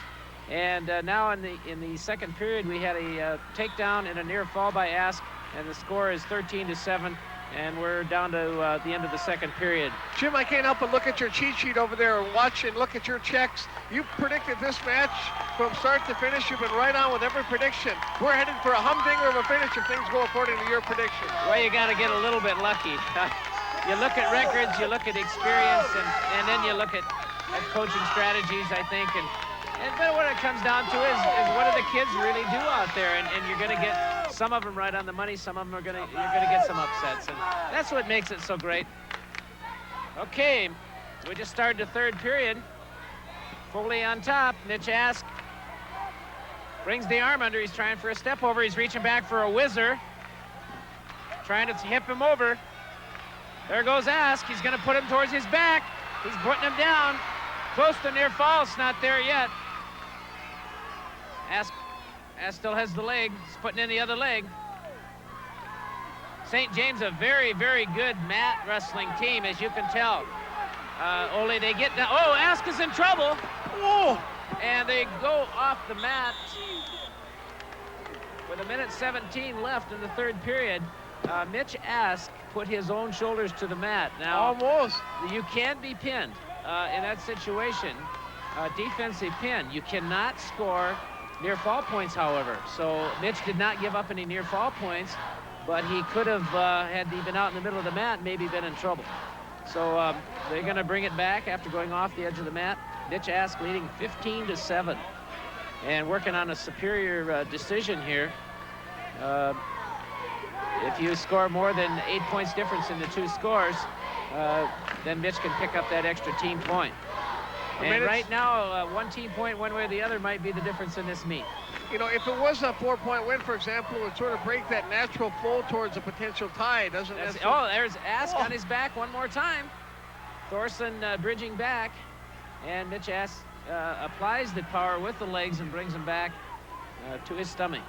and now in the second period we had a takedown and a near fall by Ask, and the score is 13-7, and we're down to the end of the second period. Jim, I can't help but look at your cheat sheet over there and watch and look at your checks. You predicted this match from start to finish. You've been right on with every prediction. We're headed for a humdinger of a finish if things go according to your prediction. Well, you got to get a little bit lucky. You look at records, you look at experience, and then you look at coaching strategies, I think. But what it comes down to is what do the kids really do out there? And you're going to get some of them right on the money, some of them you're going to get some upsets. And that's what makes it so great. Okay, we just started the third period. Foley on top. Mitch Ask brings the arm under. He's trying for a step over. He's reaching back for a whizzer. Trying to hip him over. There goes Ask. He's going to put him towards his back. He's putting him down. Close to near fall. It's not there yet. Ask still has the leg. He's putting in the other leg. St. James, a very, very good mat wrestling team, as you can tell. Only they get down. Oh, Ask is in trouble. Whoa! And they go off the mat with 1:17 left in the third period. Mitch Ask put his own shoulders to the mat. Now, almost. You can't be pinned in that situation. Defensive pin. You cannot score near fall points, however. So Mitch did not give up any near fall points, but he could have, had he been out in the middle of the mat, maybe been in trouble. So they're going to bring it back after going off the edge of the mat. Mitch Ask leading 15-7 and working on a superior decision here. If you score more than 8 points difference in the two scores, then Mitch can pick up that extra team point. And right now, 1 team point one way or the other might be the difference in this meet. You know, if it was a 4-point win, for example, it would sort of break that natural flow towards a potential tie, doesn't it? Oh, there's Ask on his back one more time. Thorson bridging back, and Mitch Ask applies the power with the legs and brings him back to his stomach.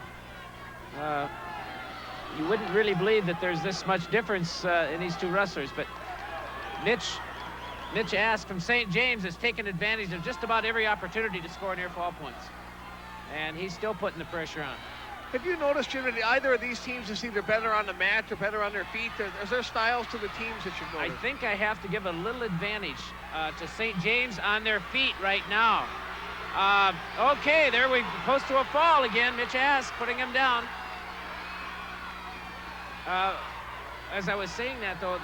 You wouldn't really believe that there's this much difference in these two wrestlers, but Mitch Ask from St. James has taken advantage of just about every opportunity to score near fall points. And he's still putting the pressure on. Have you noticed, Jim, that either of these teams is either better on the mat or better on their feet? Is there styles to the teams that you've noticed? I think I have to give a little advantage to St. James on their feet right now. Okay, there we're close to a fall again. Mitch Ask putting him down. As I was saying that, though,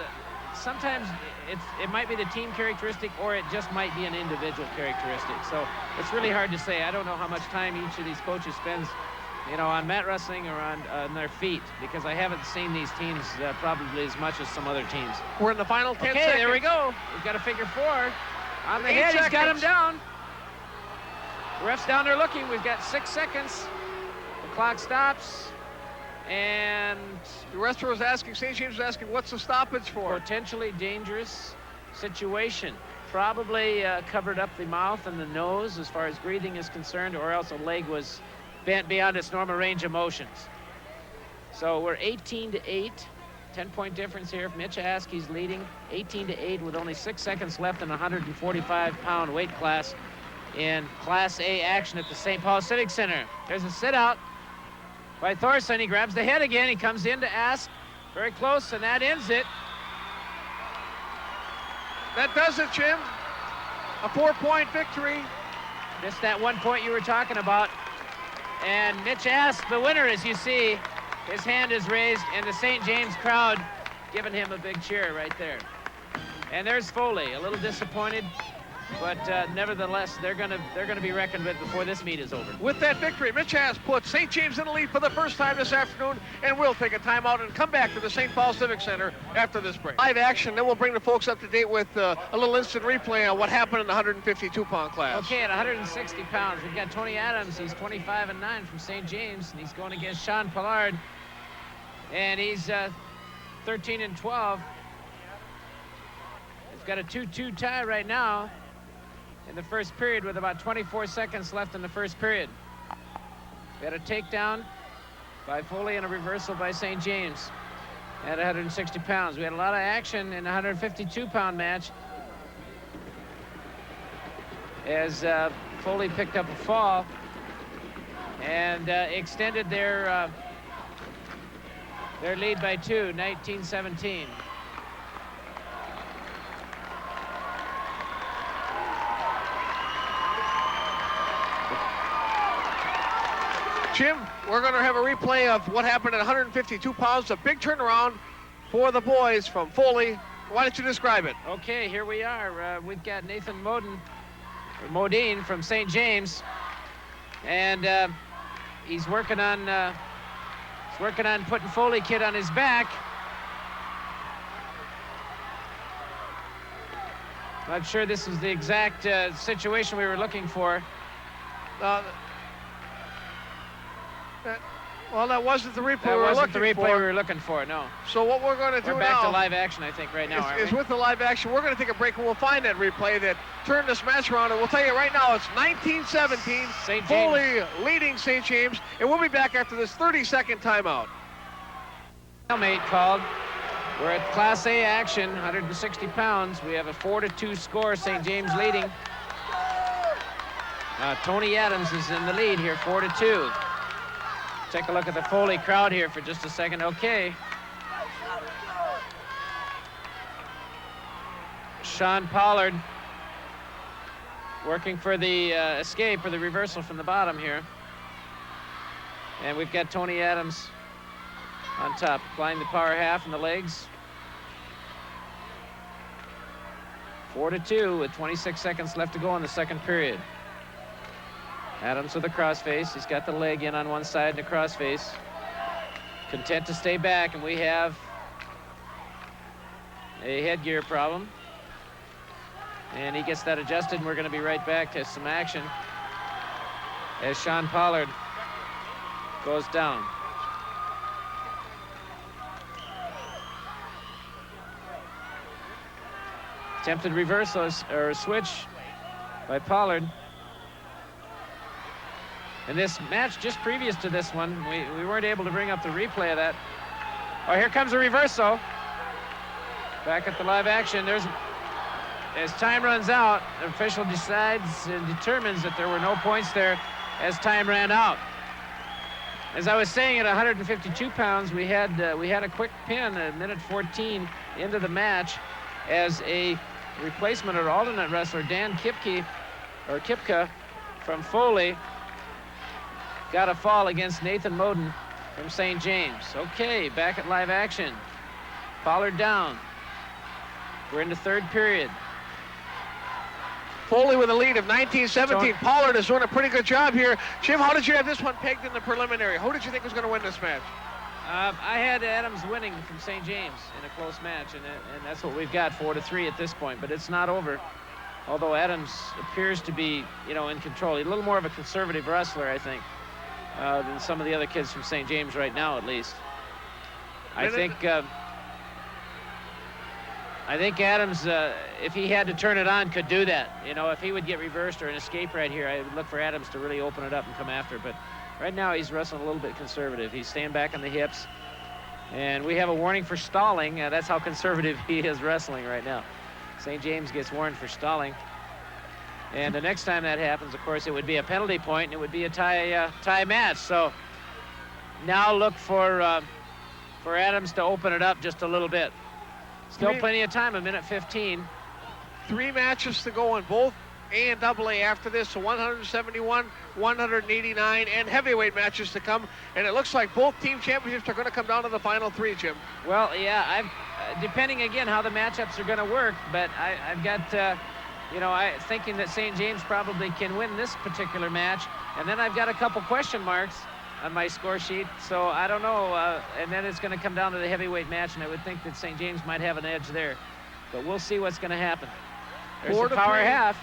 sometimes it might be the team characteristic, or it just might be an individual characteristic. So it's really hard to say. I don't know how much time each of these coaches spends, you know, on mat wrestling or on their feet, because I haven't seen these teams probably as much as some other teams. We're in the final 10 seconds. Okay, there we go. We've got a figure 4 on the 8 head. He's got him seconds. down. The ref's down there looking. We've got 6 seconds. The clock stops. And The wrestler was asking, St. James was asking, what's the stoppage for? potentially dangerous situation. Probably covered up the mouth and the nose as far as breathing is concerned, or else a leg was bent beyond its normal range of motions. So we're 18-8, 10-point difference here. Mitch Askey's leading 18-8 with only 6 seconds left in a 145-pound weight class in Class A action at the St. Paul Civic Center. There's a sit-out by Thorson. He grabs the head again. He comes in to Ask. Very close, and that ends it. That does it, Jim. A 4-point victory. Missed that 1 point you were talking about. And Mitch Ask, the winner, as you see, his hand is raised, and the St. James crowd giving him a big cheer right there. And there's Foley, a little disappointed, but nevertheless, they're gonna be reckoned with before this meet is over. With that victory, Mitch has put St. James in the lead for the first time this afternoon, and we'll take a timeout and come back to the St. Paul Civic Center after this break. Live action, then we'll bring the folks up to date with a little instant replay on what happened in the 152-pound class. Okay, at 160 pounds, we've got Tony Adams. He's 25-9 from St. James, and he's going against Sean Pollard, and he's 13-12. He's got a 2-2 tie right now in the first period with about 24 seconds left in the first period. We had a takedown by Foley and a reversal by St. James at 160 pounds. We had a lot of action in a 152-pound match as Foley picked up a fall and extended their lead by 2, 19-17. Jim, we're going to have a replay of what happened at 152 pounds. A big turnaround for the boys from Foley. Why don't you describe it? Okay, here we are. We've got Nathan Modine from St. James, and he's working on putting Foley Kid on his back. Not sure this is the exact situation we were looking for. Well, that wasn't the replay That we were wasn't looking the replay for. we were looking for, no. So what we're going to do We're back now to live action, I think, right now, aren't is we? with the live action. We're going to take a break, and we'll find that replay that turned this match around. And we'll tell you right now, it's 19-17. St. Foley leading St. James. And we'll be back after this 30-second timeout. Stalemate called. We're at Class A action, 160 pounds. We have a 4-2 score, St. James leading. Tony Adams is in the lead here, 4-2. Take a look at the Foley crowd here for just a second. Okay. Sean Pollard working for the escape or the reversal from the bottom here. And we've got Tony Adams on top, applying the power half in the legs. 4-2 with 26 seconds left to go in the second period. Adams with a crossface. He's got the leg in on one side and a crossface. Content to stay back, and we have a headgear problem. And he gets that adjusted, and we're going to be right back to some action as Sean Pollard goes down. Attempted reversal or switch by Pollard. And this match just previous to this one, we weren't able to bring up the replay of that. Oh, here comes a reversal. Back at the live action. As time runs out, the official decides and determines that there were no points there as time ran out. As I was saying, at 152 pounds, we had a quick pin at minute 14 into the match as a replacement or alternate wrestler, Dan Kipka from Foley, got a fall against Nathan Modin from St. James. Okay, back at live action. Pollard down. We're in the third period. Foley with a lead of 19-17. Pollard is doing a pretty good job here. Jim, how did you have this one pegged in the preliminary? Who did you think was going to win this match? I had Adams winning from St. James in a close match, and that's what we've got, 4-3 at this point. But it's not over. Although Adams appears to be, in control. He's a little more of a conservative wrestler, I think, than some of the other kids from St. James right now, at least. I think Adams, if he had to turn it on, could do that. If he would get reversed or an escape right here, I would look for Adams to really open it up and come after. But right now, he's wrestling a little bit conservative. He's staying back on the hips. And we have a warning for stalling. That's how conservative he is wrestling right now. St. James gets warned for stalling. And the next time that happens, of course, it would be a penalty point, and it would be a tie match. So now look for Adams to open it up just a little bit. Still plenty of time, 1:15. 3 matches to go in both A and AA after this, so 171, 189, and heavyweight matches to come. And it looks like both team championships are going to come down to the final 3, Jim. Well, yeah, depending again how the matchups are going to work, but I've got, thinking that St. James probably can win this particular match, and then I've got a couple question marks on my score sheet, so I don't know, and then it's going to come down to the heavyweight match, and I would think that St. James might have an edge there, but we'll see what's going to happen. There's the power half.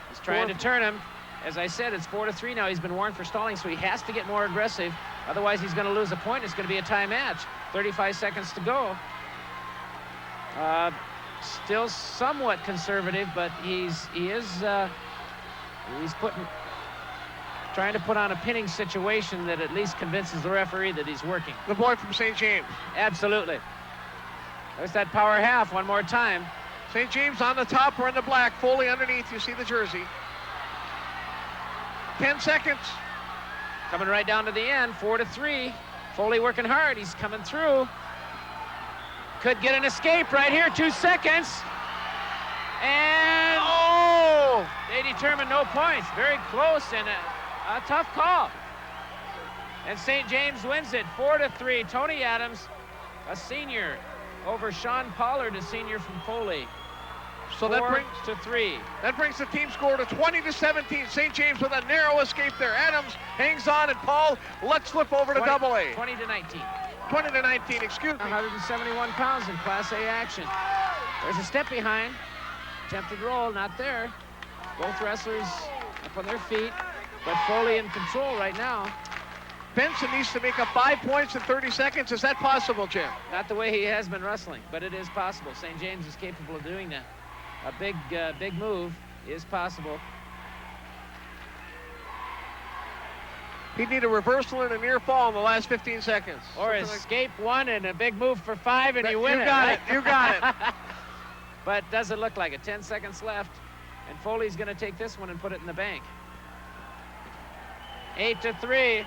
He's trying to turn him. As I said, it's 4-3 now. He's been warned for stalling, so he has to get more aggressive. Otherwise, he's going to lose a point. It's going to be a tie match. 35 seconds to go. Still somewhat conservative, but he's trying to put on a pinning situation that at least convinces the referee that he's working. The boy from St. James. Absolutely. There's that power half one more time. St. James on the top, we're in the black. Foley underneath, you see the jersey. 10 seconds. Coming right down to the end, 4-3. Foley working hard, he's coming through. Could get an escape right here, 2 seconds. And they determine no points. Very close and a tough call. And St. James wins it, 4-3. Tony Adams, a senior, over Sean Pollard, a senior from Foley. So that brings 4-3. That brings the team score to 20-17. St. James with a narrow escape there. Adams hangs on, and Paul, let's flip over to AA. 20-19. 20-19, excuse me. 171 pounds in Class A action. There's a step behind. Attempted roll, not there. Both wrestlers up on their feet, but Foley in control right now. Benson needs to make up 5 points in 30 seconds. Is that possible, Jim? Not the way he has been wrestling, but it is possible. St. James is capable of doing that. A big move is possible. He'd need a reversal and a near fall in the last 15 seconds. Or escape one and a big move for 5 and you win it. You got it, you got it. But doesn't look like it. 10 seconds left, and Foley's going to take this one and put it in the bank. 8-3.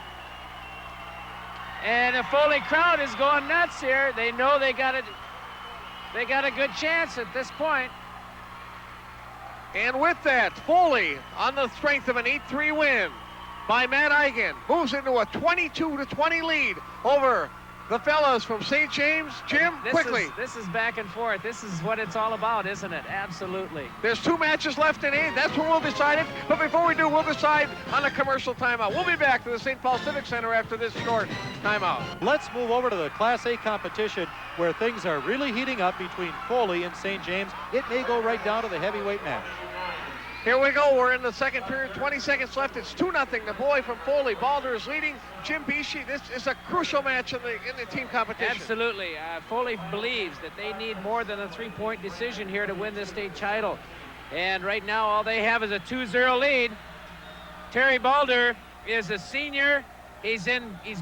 And the Foley crowd is going nuts here. They know they got a good chance at this point. And with that, Foley, on the strength of an 8-3 win by Matt Eigen, moves into a 22-20 lead over the fellas from St. James. Jim, quickly. This is back and forth. This is what it's all about, isn't it? Absolutely. There's 2 matches left in A. That's when we'll decide it. But before we do, we'll decide on a commercial timeout. We'll be back to the St. Paul Civic Center after this short timeout. Let's move over to the Class A competition where things are really heating up between Foley and St. James. It may go right down to the heavyweight match. Here we go. We're in the second period. 20 seconds left. It's 2-0. The boy from Foley. Balder is leading. Jim Bishi. This is a crucial match in the team competition. Absolutely. Foley believes that they need more than a 3-point decision here to win this state title. And right now, all they have is a 2-0 lead. Terry Balder is a senior. He's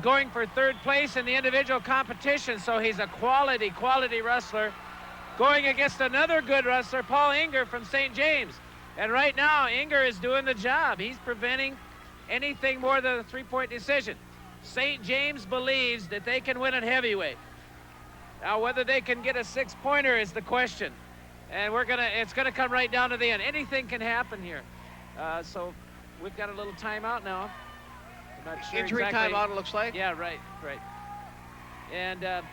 going for 3rd place in the individual competition, so he's a quality wrestler. Going against another good wrestler, Paul Inger from St. James. And right now, Inger is doing the job. He's preventing anything more than a 3-point decision. St. James believes that they can win at heavyweight. Now, whether they can get a 6-pointer is the question. And it's gonna come right down to the end. Anything can happen here. So we've got a little timeout now. I'm not sure Injury exactly. timeout, it looks like. Yeah, right. And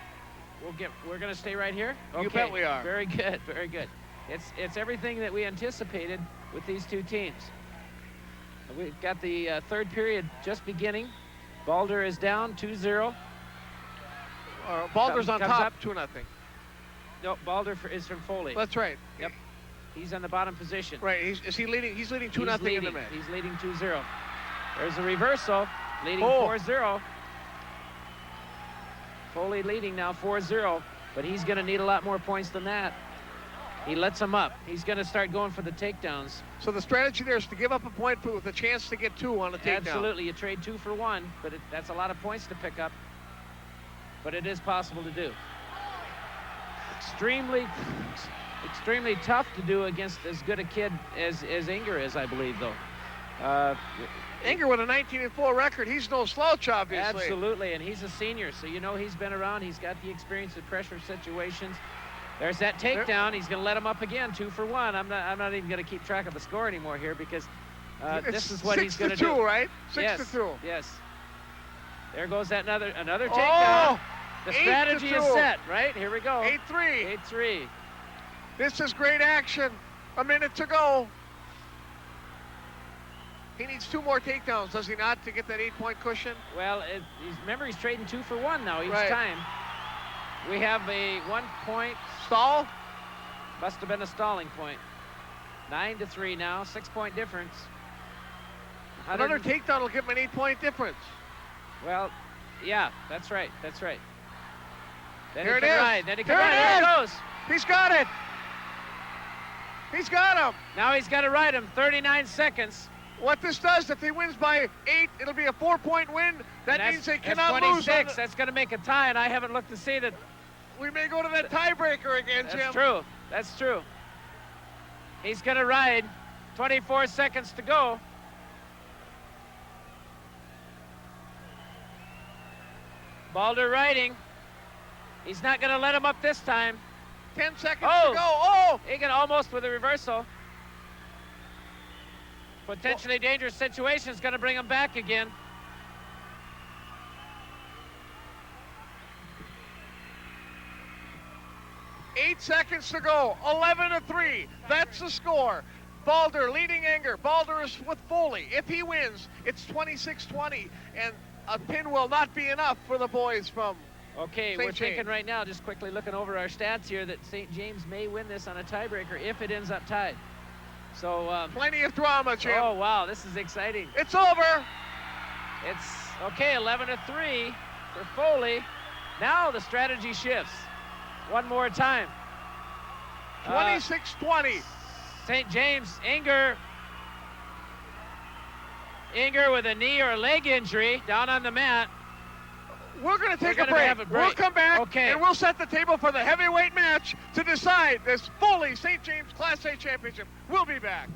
we're going to stay right here? Okay. You bet we are. Very good, very good. It's everything that we anticipated with these two teams. We've got the third period just beginning. Balder is down 2-0. Balder's on Comes top, up. 2-0. No, Balder is from Foley. That's right. Yep. He's in the bottom position. Right. Is he leading? He's leading 2-0 in the match. He's leading 2-0. There's a reversal, leading 4-0. Foley leading now 4-0, but he's going to need a lot more points than that. He lets him up. He's going to start going for the takedowns. So the strategy there is to give up a point with a chance to get 2 on a takedown. Absolutely. You trade 2 for 1, but that's a lot of points to pick up. But it is possible to do. Extremely tough to do against as good a kid as Inger is, I believe, though. Inger with a 19-4 record. He's no slouch, obviously. Absolutely, and he's a senior, so you know he's been around. He's got the experience of pressure situations. There's that takedown. He's going to let him up again, 2 for 1. I'm not even going to keep track of the score anymore here because this is what he's going to do. 6-2, right? 6-2. Yes. There goes that another takedown. The strategy is set, right? Here we go. 8-3. 8-3. This is great action. A minute to go. He needs 2 more takedowns, does he not, to get that 8-point cushion? Well, remember, he's trading 2 for 1 now each Right. time. We have a 1-point stall. Must have been a stalling point. 9-3 now, 6-point difference. Another takedown will give him an 8-point difference. Well, yeah, that's right. That's right. Then Here he it can is. ride. Then he can Here ride. it There is. he goes. He's got it. He's got him. Now he's got to ride him. 39 seconds. What this does, if he wins by 8, it'll be a 4-point win. That means they cannot that's lose. 26. That's going to make a tie, and I haven't looked to see that. We may go to that tiebreaker again, Jim. That's true. That's true. He's going to ride. 24 seconds to go. Balder riding. He's not going to let him up this time. 10 seconds to go. Oh! He got almost with a reversal. Potentially dangerous situation is going to bring him back again. Eight seconds to go. 11-3. That's the score. Balder leading Inger. Balder is with Foley. If he wins, it's 26-20, and a pin will not be enough for the boys from Okay, St. we're James. thinking right now, just quickly looking over our stats here, that St. James may win this on a tiebreaker if it ends up tied. So, plenty of drama, Jim. oh wow, this is exciting. It's over. It's okay, 11-3 for Foley. Now the strategy shifts. One more time. 26-20. St. James, Inger with a knee or a leg injury down on the mat. We're going to take We're a gonna break. have a break. We'll come back, Okay. and we'll set the table for the heavyweight match to decide this Foley St. James Class A Championship. We'll be back.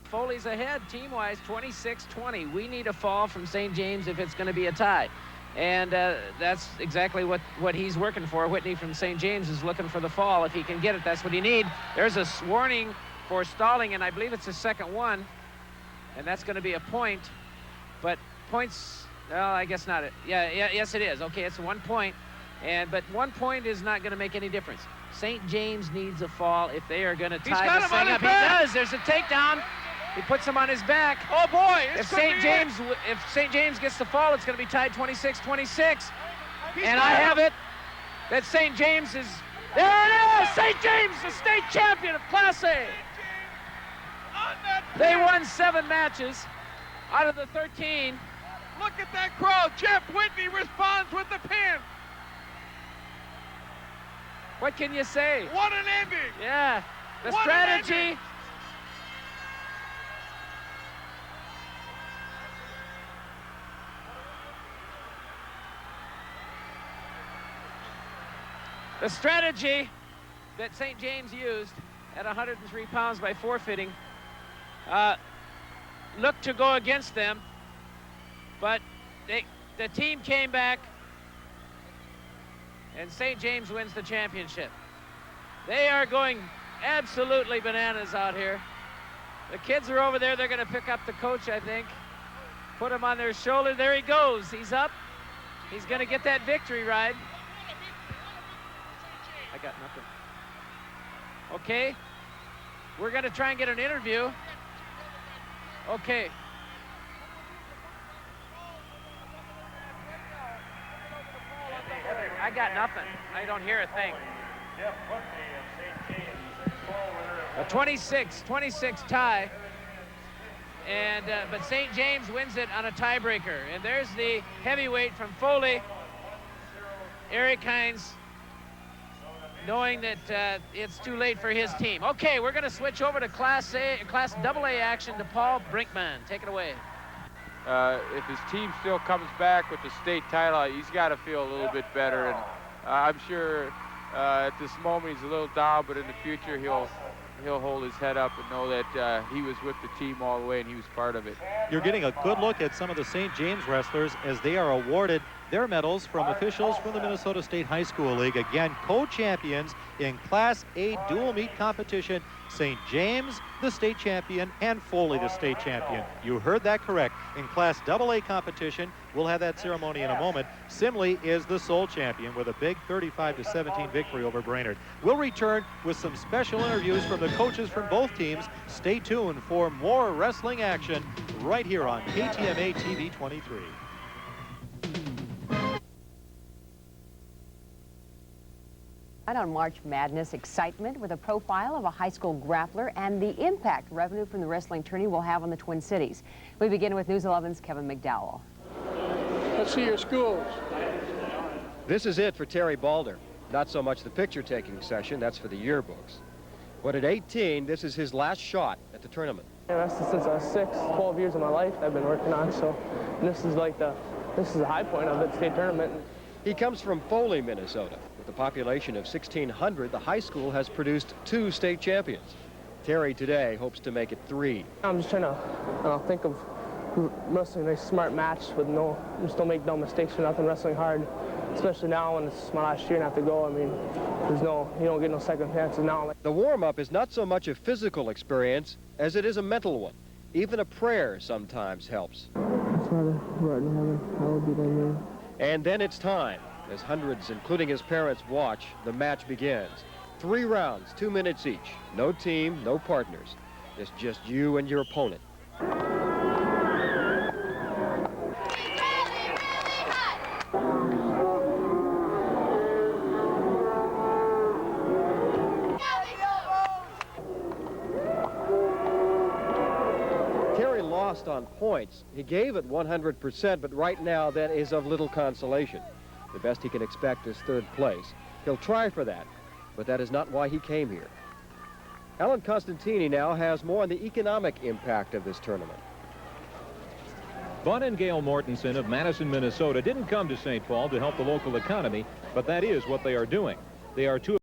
Foley's ahead team-wise, 26-20. We need a fall from St. James if it's going to be a tie. And that's exactly what he's working for. Whitney from St. James is looking for the fall. If he can get it, that's what he needs. There's a warning for stalling, and I believe it's the second one. And that's going to be a point. But points, well, I guess not. Yes, it is. Okay, it's 1 point. But 1 point is not going to make any difference. St. James needs a fall if they are going to tie this thing up. He does. There's a takedown. He puts him on his back. Oh boy! If St. James gets the fall, it's going to be tied 26-26. And I have it that St. James is there. It is. St. James, the state champion of Class A. They won 7 matches out of the 13. Look at that crowd. Jeff Whitney responds with the pin. What can you say? What an ending! Yeah, the What an strategy. ending. The strategy that St. James used at 103 pounds by forfeiting looked to go against them, but the team came back, and St. James wins the championship. They are going absolutely bananas out here. The kids are over there. They're going to pick up the coach, I think, put him on their shoulder. There he goes. He's up. He's going to get that victory ride. I got nothing. Okay. We're going to try and get an interview. Okay. I got nothing. I don't hear a thing. A 26 tie. And but St. James wins it on a tiebreaker. And there's the heavyweight from Foley, Eric Hines, knowing that it's too late for his team. Okay, we're going to switch over to Class AA action to Paul Brinkman. Take it away. If his team still comes back with the state title, he's got to feel a little bit better. And I'm sure at this moment he's a little down, but in the future he'll hold his head up and know that he was with the team all the way and he was part of it. You're getting a good look at some of the St. James wrestlers as they are awarded their medals from officials from the Minnesota State High School League. Again, co-champions in Class A dual meet competition. St. James, the state champion, and Foley, the state champion. You heard that correct. In Class AA competition, we'll have that ceremony in a moment. Simley is the sole champion with a big 35-17 victory over Brainerd. We'll return with some special interviews from the coaches from both teams. Stay tuned for more wrestling action right here on KTMA TV 23. On March Madness excitement with a profile of a high school grappler and the impact revenue from the wrestling tourney will have on the Twin Cities. We begin with News 11's Kevin McDowell. Let's see your schools. This is it for Terry Balder. Not so much the picture-taking session, that's for the yearbooks. But at 18, this is his last shot at the tournament. That's since I was 12 years of my life I've been working on, so this is the high point of the state tournament. He comes from Foley, Minnesota. With a population of 1,600, the high school has produced 2 state champions. Terry today hopes to make it 3. I'm just trying to think of wrestling a smart match with just don't make no mistakes or nothing, wrestling hard. Especially now when it's my last year and I have to go. I mean, you don't get no second chances now. The warm-up is not so much a physical experience as it is a mental one. Even a prayer sometimes helps. Father, who art in heaven, hallowed be thy name. And then it's time. As hundreds, including his parents, watch, the match begins. 3 rounds, 2 minutes each. No team, no partners. It's just you and your opponent. Terry lost on points. He gave it 100%, but right now that is of little consolation. The best he can expect is 3rd place. He'll try for that, but that is not why he came here. Alan Costantini now has more on the economic impact of this tournament. Bud and Gail Mortensen of Madison, Minnesota didn't come to St. Paul to help the local economy, but that is what they are doing. They are 2